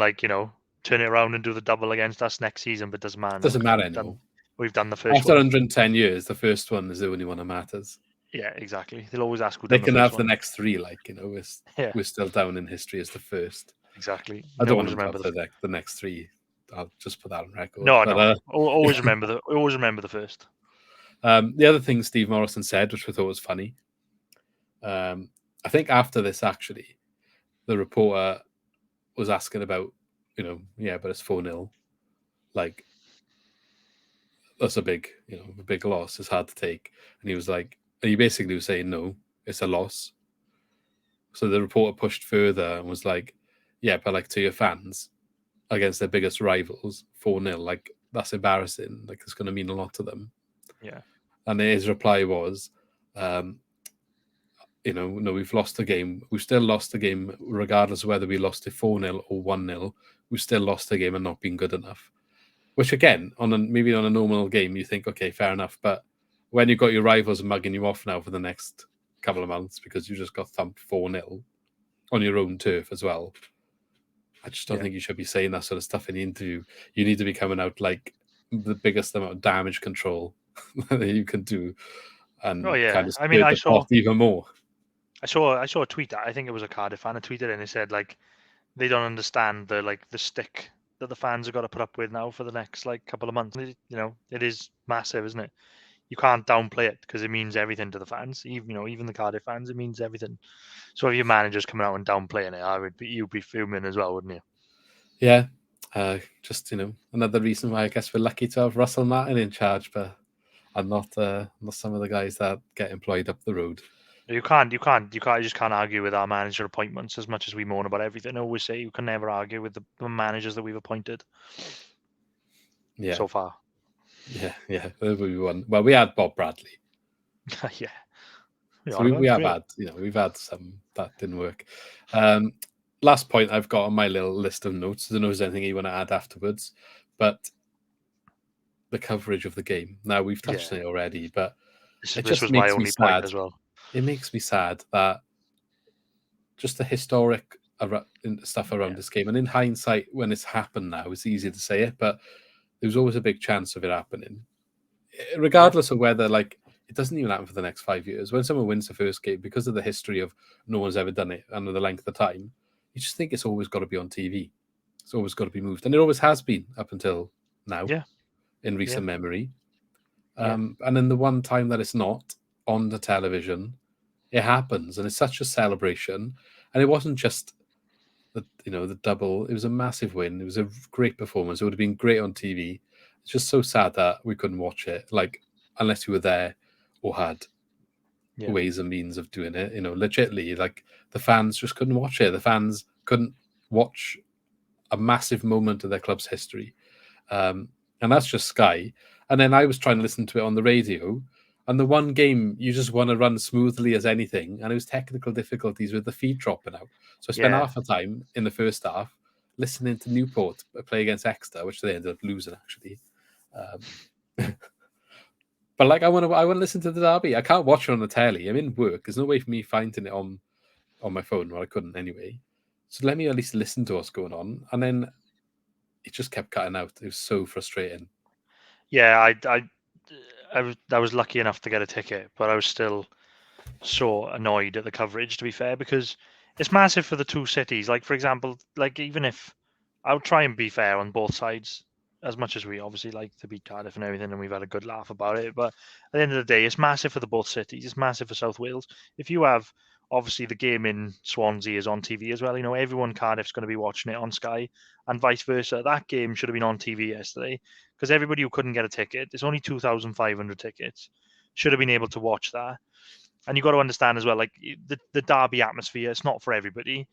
turn it around and do the double against us next season, but it doesn't matter. Doesn't matter anymore. We've done the first after one. 110 years. The first one is the only one that matters. Yeah, exactly. They'll always ask who They done the can first have the one. next three, like, you know, Yeah, we're still down in history as the first. exactly. I They don't want always them to remember have the next three. I'll just put that on record. No, But no. Always remember the first. the other thing Steve Morrison said, which I thought was funny, I think after this, actually, the reporter was asking about, yeah, but it's 4-0. Like, that's a big loss. It's hard to take. And he was like, he basically was saying, no, it's a loss. So the reporter pushed further and was like, yeah, but like to your fans against their biggest rivals, 4-0, like that's embarrassing. Like it's going to mean a lot to them. Yeah. And his reply was, um, no, we've lost the game. We've still lost the game, regardless of whether we lost it 4-0 or 1-0. We've still lost the game and not been good enough. Which again, maybe on a normal game, you think, okay, fair enough. But when you've got your rivals mugging you off now for the next couple of months because you just got thumped 4-0 on your own turf as well, I just don't think you should be saying that sort of stuff in the interview. You need to be coming out like the biggest amount of damage control that you can do, and kind of I mean, stir the pot even more. I saw a tweet. I think it was a Cardiff fan. I tweeted and it said like they don't understand the stick that the fans have got to put up with now for the next couple of months. It is massive, isn't it? You can't downplay it because it means everything to the fans. Even the Cardiff fans, it means everything. So if your manager's coming out and downplaying it, you'd be fuming as well, wouldn't you? Yeah, just another reason why I guess we're lucky to have Russell Martin in charge, but and not some of the guys that get employed up the road. You just can't argue with our manager appointments as much as we moan about everything. I always say you can never argue with the managers that we've appointed. Yeah. So far. Yeah. We won. Well, we had Bob Bradley. Yeah. So we have had, we've had some that didn't work. Last point I've got on my little list of notes. I don't know if there's anything you want to add afterwards, but the coverage of the game. Now we've touched on it already, but it this just was my makes me only point sad. as well. It makes me sad that just the historic stuff around this game, and in hindsight, when it's happened now, it's easy to say it, but there was always a big chance of it happening, regardless of whether it doesn't even happen for the next 5 years. When someone wins the first game, because of the history of no one's ever done it and the length of time, you just think it's always got to be on TV. It's always got to be moved, and it always has been up until now. Yeah. In recent memory. And then the one time that it's not on the television, it happens, and it's such a celebration. And it wasn't just the double; it was a massive win. It was a great performance. It would have been great on TV. It's just so sad that we couldn't watch it, unless you were there or had ways and means of doing it. Legitimately, the fans just couldn't watch it. The fans couldn't watch a massive moment of their club's history. And that's just Sky. And then I was trying to listen to it on the radio, and the one game you just want to run smoothly as anything, and it was technical difficulties with the feed dropping out. So I spent half the time in the first half listening to Newport play against Exeter, which they ended up losing actually. But I want to listen to the derby. I can't watch it on the telly. I'm in work. There's no way for me finding it on my phone. Well, I couldn't anyway. So let me at least listen to what's going on, and then it just kept cutting out. It was so frustrating. Yeah, I was lucky enough to get a ticket, but I was still so annoyed at the coverage, to be fair, because it's massive for the two cities. For example, even if I would try and be fair on both sides, as much as we obviously like to beat Cardiff and everything, and we've had a good laugh about it, but at the end of the day, it's massive for the both cities. It's massive for South Wales. If you have obviously the game in Swansea is on TV as well. Everyone in Cardiff's going to be watching it on Sky, and vice versa. That game should have been on TV yesterday because everybody who couldn't get a ticket, there's only 2,500 tickets, should have been able to watch that. And you've got to understand as well, the derby atmosphere, it's not for everybody.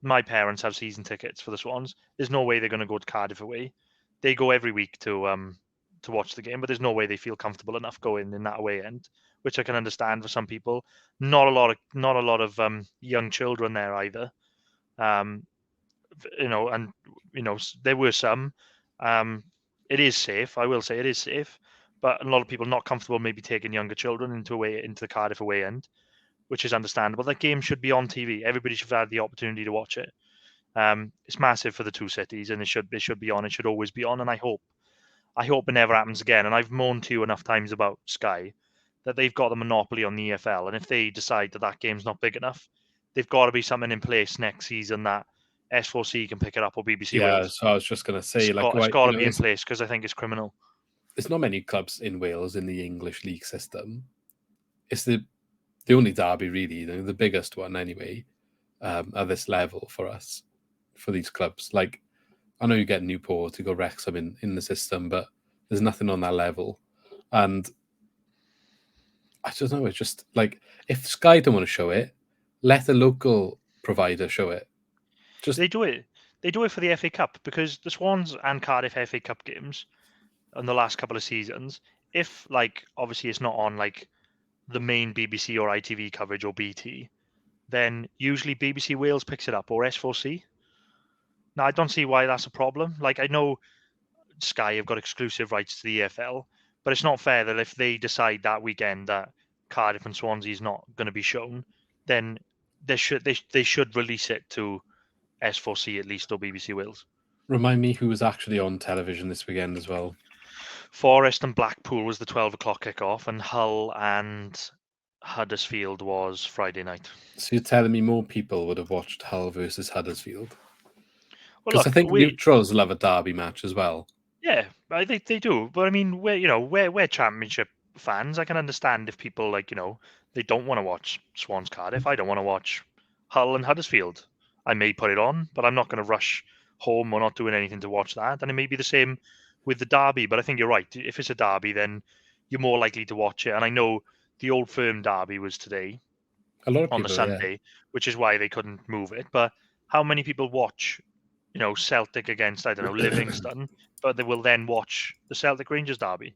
My parents have season tickets for the Swans. There's no way they're going to go to Cardiff away. They go every week to watch the game, but there's no way they feel comfortable enough going in that away end, which I can understand for some people. Not a lot of young children there either. And there were some. It is safe. I will say it is safe, but a lot of people not comfortable maybe taking younger children into the Cardiff away end, which is understandable. That game should be on TV. Everybody should have had the opportunity to watch it. It's massive for the two cities, and it should be on. It should always be on, and I hope it never happens again. And I've moaned to you enough times about Sky that they've got the monopoly on the EFL, and if they decide that that game's not big enough, they've got to be something in place next season that S4C can pick it up or BBC Yeah, Wales. so I was just gonna say, like, It's why got to be in place because I think it's criminal. there's not many clubs in Wales in the English league system. It's the only derby really, the biggest one anyway, at this level for us, for these clubs. Like, I know you get Newport, you got Wrexham in the system, but there's nothing on that level. And I don't know, it's just like, if Sky don't want to show it, let a local provider show it. Just They do it. They do it for the FA Cup because the Swans and Cardiff FA Cup games in the last couple of seasons, if like obviously it's not on like the main BBC or ITV coverage or BT, then usually BBC Wales picks it up or S4C. Now I don't see why that's a problem. Like I know Sky have got exclusive rights to the EFL, but it's not fair that if they decide that weekend that Cardiff and Swansea is not going to be shown, then they should release it to S4C at least or BBC Wales. remind me who was actually on television this weekend as well. Forest and Blackpool was the 12 o'clock kickoff, and Hull and Huddersfield was Friday night. So you're telling me more people would have watched Hull versus Huddersfield? Well, Because I look, think neutrals love a derby match as well. yeah, they do, but I mean, we're championship fans. I can understand if people they don't want to watch Swans Cardiff. I don't want to watch Hull and Huddersfield. I may put it on, but I'm not going to rush home or not doing anything to watch that. And it may be the same with the derby, but I think you're right. If it's a derby, then you're more likely to watch it. And I know the Old Firm derby was today A lot of on the people, yeah. Sunday, which is why they couldn't move it. But how many people watch, Celtic against, I don't know, Livingston, but they will then watch the Celtic Rangers derby?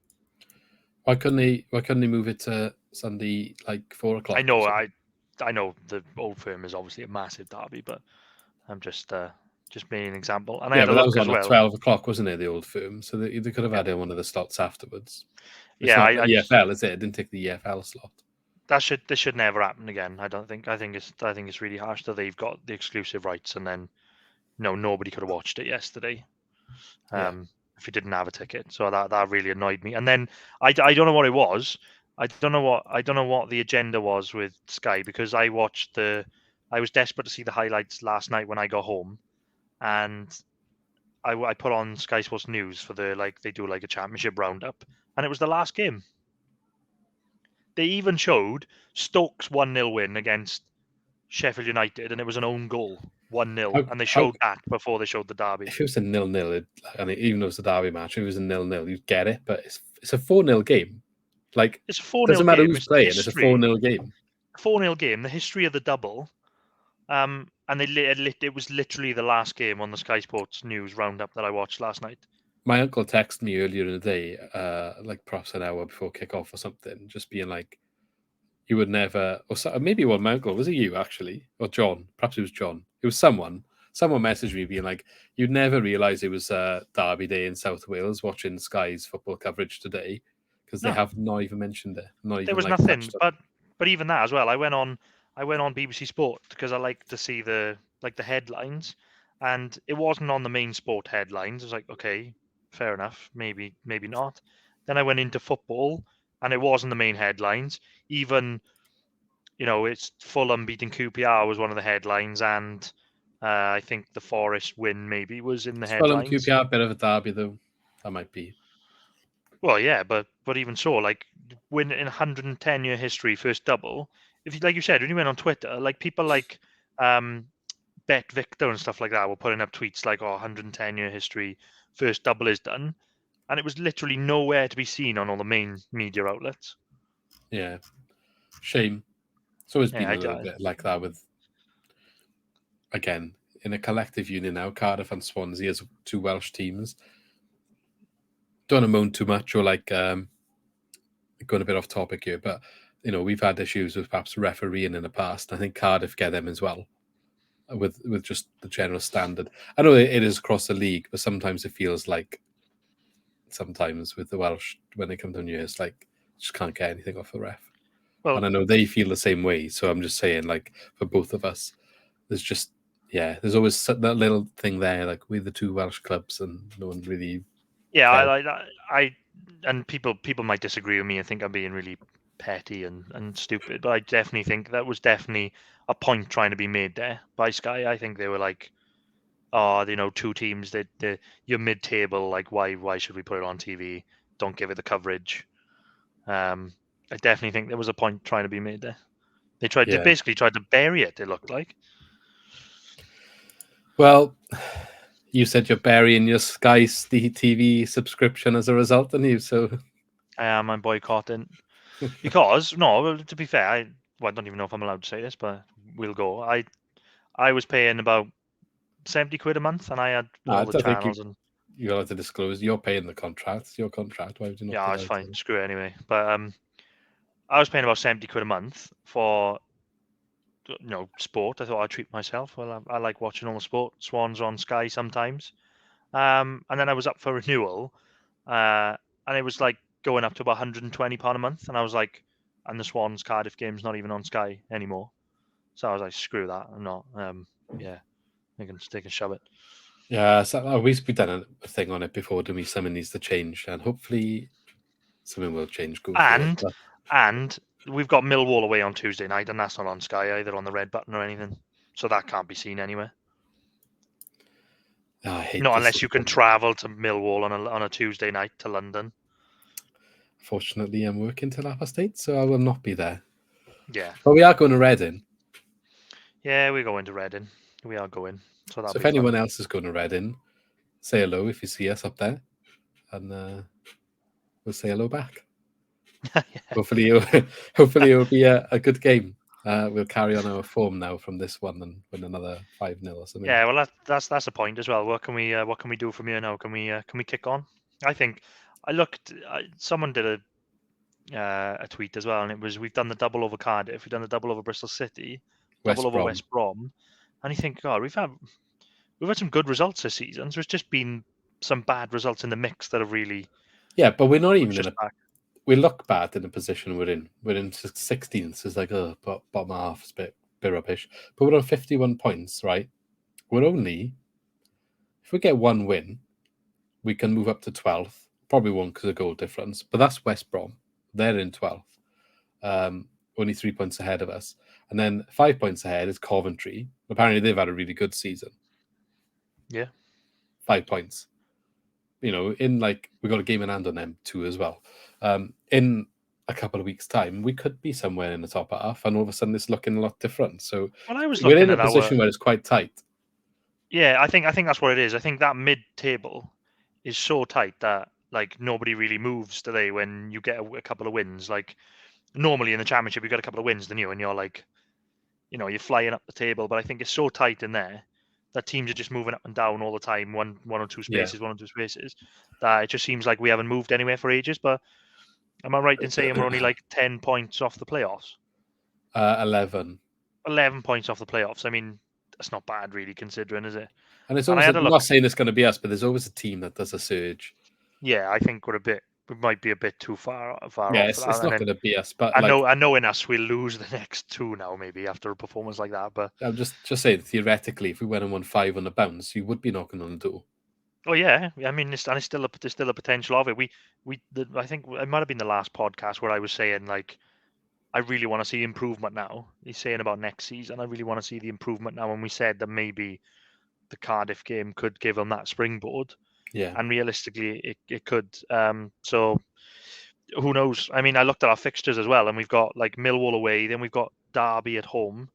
Why couldn't they move it to Sunday, like 4 o'clock? I know the Old Firm is obviously a massive derby, but I'm just making an example. And I Yeah, had a but that look was as on at well. 12 o'clock, wasn't it? The Old Firm, so they could have Yeah, had it in one of the slots afterwards. It's yeah. not the EFL, is it? It didn't take the EFL slot. This should never happen again. I don't think. I think it's really harsh that they've got the exclusive rights, and then nobody could have watched it yesterday. Yeah. If you didn't have a ticket. So that really annoyed me. And then I don't know what it was. I don't know what the agenda was with Sky because I was desperate to see the highlights last night when I got home, and I put on Sky Sports News for they do like a championship roundup, and it was the last game. They even showed Stokes 1-0 win against Sheffield United, and it was an own goal, 1-0, and they showed that before they showed the derby. If it was a 0-0, and even though it was a derby match, if it was a 0-0, you'd get it. But it's a 4-0 game. Like, it's a 4-0 doesn't matter game. who's playing. It's a 4-0 game. 4-0 game. The history of the double. And it was literally the last game on the Sky Sports News roundup that I watched last night. My uncle texted me earlier in the day, like perhaps an hour before kickoff or something, just being like, "You would never," or maybe it was my uncle. Was it you actually, or John? Perhaps it was John. It was someone. Someone messaged me being like, "You'd never realise it was Derby Day in South Wales watching Sky's football coverage today because they have not even mentioned it. There was nothing, but even that as well. I went on BBC Sport because I like to see the headlines, and it wasn't on the main sport headlines. I was like, okay, fair enough, maybe not. Then I went into football, and it wasn't the main headlines. Even it's Fulham beating QPR was one of the headlines, and I think the Forest win maybe was in the headlines. Fulham QPR, bit of a derby though. That might be. Well, yeah, but even so, like win in 110-year history, first double. If you, like you said, when you went on Twitter, like people like Bet Victor and stuff like that were putting up tweets like, "Oh, 110-year history, first double is done," and it was literally nowhere to be seen on all the main media outlets. Yeah, shame. It's always been a little bit like that with, again, in a collective union now, Cardiff and Swansea as two Welsh teams. Don't want to moan too much or like going a bit off topic here, but we've had issues with perhaps refereeing in the past. I think Cardiff get them as well with just the general standard. I know it is across the league, but sometimes it feels like sometimes with the Welsh when they come down here, it's like just can't get anything off the ref. Well, and I know they feel the same way. So I'm just saying, like for both of us, there's always that little thing there, like we're the two Welsh clubs, and no one really. Yeah, I and people might disagree with me. I think I'm being really petty and stupid. But I definitely think that was definitely a point trying to be made there by Sky. I think they were like, oh, two teams that you're mid-table. Like, why should we put it on TV? Don't give it the coverage. I definitely think there was a point trying to be made there. They basically tried to bury it. It looked like. Well, you said you're burying your Sky TV subscription as a result, didn't you? So I'm boycotting because no. To be fair, I don't even know if I'm allowed to say this, but we'll go. I was paying about 70 quid a month, and I had I all the don't think channels and. you'll have to disclose. You're paying the contract. It's your contract. Why would you not? Yeah, it's fine. Screw it anyway. But I was paying about 70 quid a month for sport. I thought I'd treat myself. Well, I like watching all the sport. Swans on Sky sometimes. And then I was up for renewal, and it was like going up to about £120 a month, and I was like, and the Swans Cardiff game's not even on Sky anymore. So I was like, screw that. I'm not. Yeah, they can shove it. Yeah, so we've done a thing on it before, didn't we? Something needs to change, and hopefully something will change going forward. And we've got Millwall away on Tuesday night, and that's not on Sky either on the red button or anything. So that can't be seen anywhere. I hate Not this unless you can system. travel to Millwall on a Tuesday night to London. Fortunately, I'm working till 8:30, so I will not be there. Yeah. But we are going to Reading. Yeah, we're going to Reading. We are going. So that'll So be if anyone fun. else is going to Reading, say hello if you see us up there, and we'll say hello back. Yeah. Hopefully, it'll be a good game. We'll carry on our form now from this one and win another 5-0 or something. Yeah, well, that's the point as well. What can we do from here now? Can we kick on? I think I looked. Someone did a tweet as well, and it was we've done the double over Cardiff, we've done the double over Bristol City, double over West Brom, and you think, God, we've had some good results this season. So it's just been some bad results in the mix that have really but we're not even pushed us back. We look bad in the position we're in. We're in 16th, so it's like, bottom half is a bit rubbish. But we're on 51 points, right? If we get one win, we can move up to 12th. Probably won't because of goal difference, but that's West Brom. They're in 12th. Only 3 points ahead of us. And then 5 points ahead is Coventry. Apparently, they've had a really good season. Yeah. 5 points. We got a game in hand on them too as well. In a couple of weeks' time, we could be somewhere in the top half, and all of a sudden it's looking a lot different. So we're in a position where it's quite tight. Yeah, I think that's what it is. I think that mid-table is so tight that like nobody really moves today when you get a couple of wins. Like normally in the championship, you got a couple of wins, then and you're like, you're flying up the table. But I think it's so tight in there that teams are just moving up and down all the time, one or two spaces, that it just seems like we haven't moved anywhere for ages. But am I right in saying we're only like 10 points off the playoffs? 11. 11 points off the playoffs. I mean, that's not bad, really, considering, is it? And it's always, I'm not saying it's going to be us, but there's always a team that does a surge. Yeah, I think we might be a bit too far off. Yeah, it's not going to be us, but I know in us we'll lose the next two now, maybe after a performance like that. But I'm just saying, theoretically, if we went and won 5 on the bounce, you would be knocking on the door. Oh yeah, I mean, there's still a potential of it. I think it might have been the last podcast where I was saying like, I really want to see improvement now. He's saying about next season. I really want to see the improvement now. And we said that maybe the Cardiff game could give them that springboard. Yeah. And realistically, it could. So who knows? I mean, I looked at our fixtures as well, and we've got like Millwall away, then we've got Derby at home,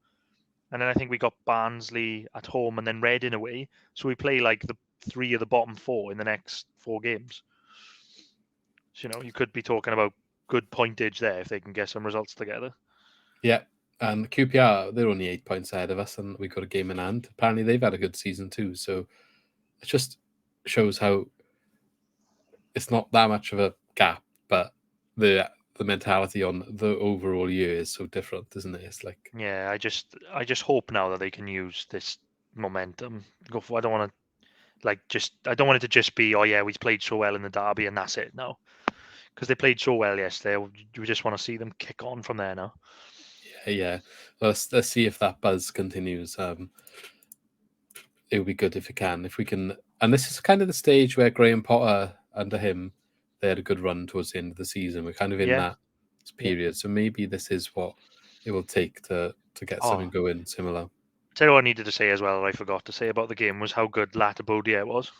and then I think we got Barnsley at home, and then Reading away. So we play like the 3 of the bottom 4 in the next 4 games. So, you could be talking about good pointage there if they can get some results together. Yeah, and QPR, they're only 8 points ahead of us, and we've got a game in hand. Apparently, they've had a good season too. So it just shows how it's not that much of a gap, but the mentality on the overall year is so different, isn't it? It's like, yeah, I just hope now that they can use this momentum. I don't want it to just be, oh yeah, we played so well in the derby and that's it. No, because they played so well yesterday. We just want to see them kick on from there now. Yeah. Let's see if that buzz continues. It would be good if it can. If we can, and this is kind of the stage where Graham Potter, under him, they had a good run towards the end of the season. We're kind of in that period. So maybe this is what it will take to get something going similar. Tell you what I needed to say as well, I forgot to say about the game, was how good Latabodier was.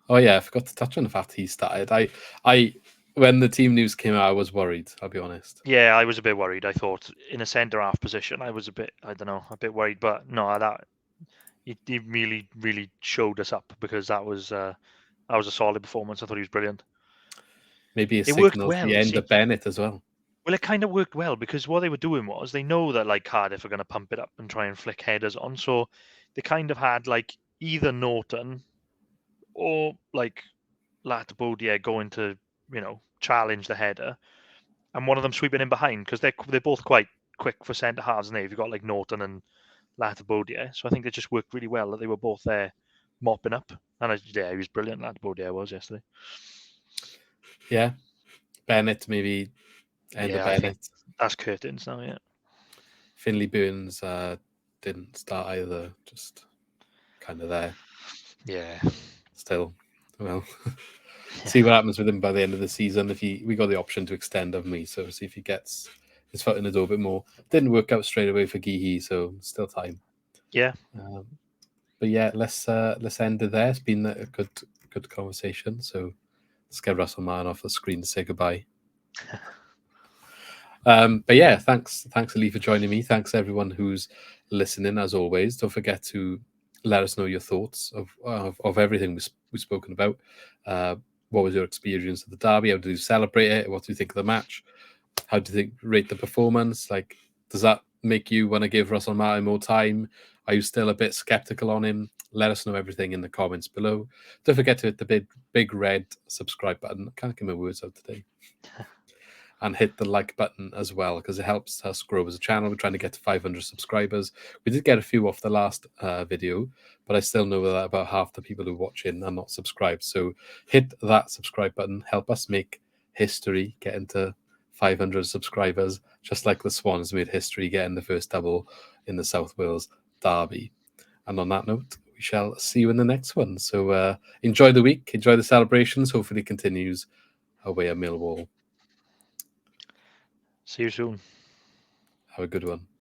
Oh yeah, I forgot to touch on the fact he started. I when the team news came out, I was worried. I'll be honest. Yeah, I was a bit worried. I thought in a centre half position, I was a bit worried. But no, that he really showed us up, because that was a solid performance. I thought he was brilliant. Maybe a It worked signal to well. the end of Bennett as well. Well, it kind of worked well, because what they were doing was, they know that like Cardiff are going to pump it up and try and flick headers on, so they kind of had like either Norton or like Latabodier going to challenge the header, and one of them sweeping in behind, because they're both quite quick for centre halves, and you've got like Norton and Latabodier. So I think they just worked really well, that they were both there mopping up. And he was brilliant. Latabodier was yesterday. Yeah, Bennett maybe end of Bennett. That's curtains now. Yeah, Finley Burns didn't start either. Just kind of there. Yeah. Still, well, see what happens with him by the end of the season. We got the option to extend of me, so see if he gets his foot in the door a bit more. Didn't work out straight away for Geehee, so still time. Yeah. But yeah, let's end it there. It's been a good conversation. So let's get Russell Martin off the screen to say goodbye. But yeah, thanks Ali for joining me. Thanks everyone who's listening. As always, don't forget to let us know your thoughts of everything we've spoken about. What was your experience of the derby? How did you celebrate it? What do you think of the match? How do you rate the performance? Like, does that make you want to give Russell Martin more time? Are you still a bit skeptical on him? Let us know everything in the comments below. Don't forget to hit the big red subscribe button. I can't get my words out today. And hit the like button as well, because it helps us grow as a channel. We're trying to get to 500 subscribers. We did get a few off the last video, but I still know that about half the people who are watching are not subscribed. So hit that subscribe button. Help us make history, get into 500 subscribers, just like the Swans made history getting the first double in the South Wales derby. And on that note, we shall see you in the next one. So enjoy the week, enjoy the celebrations. Hopefully it continues away at Millwall. See you soon. Have a good one.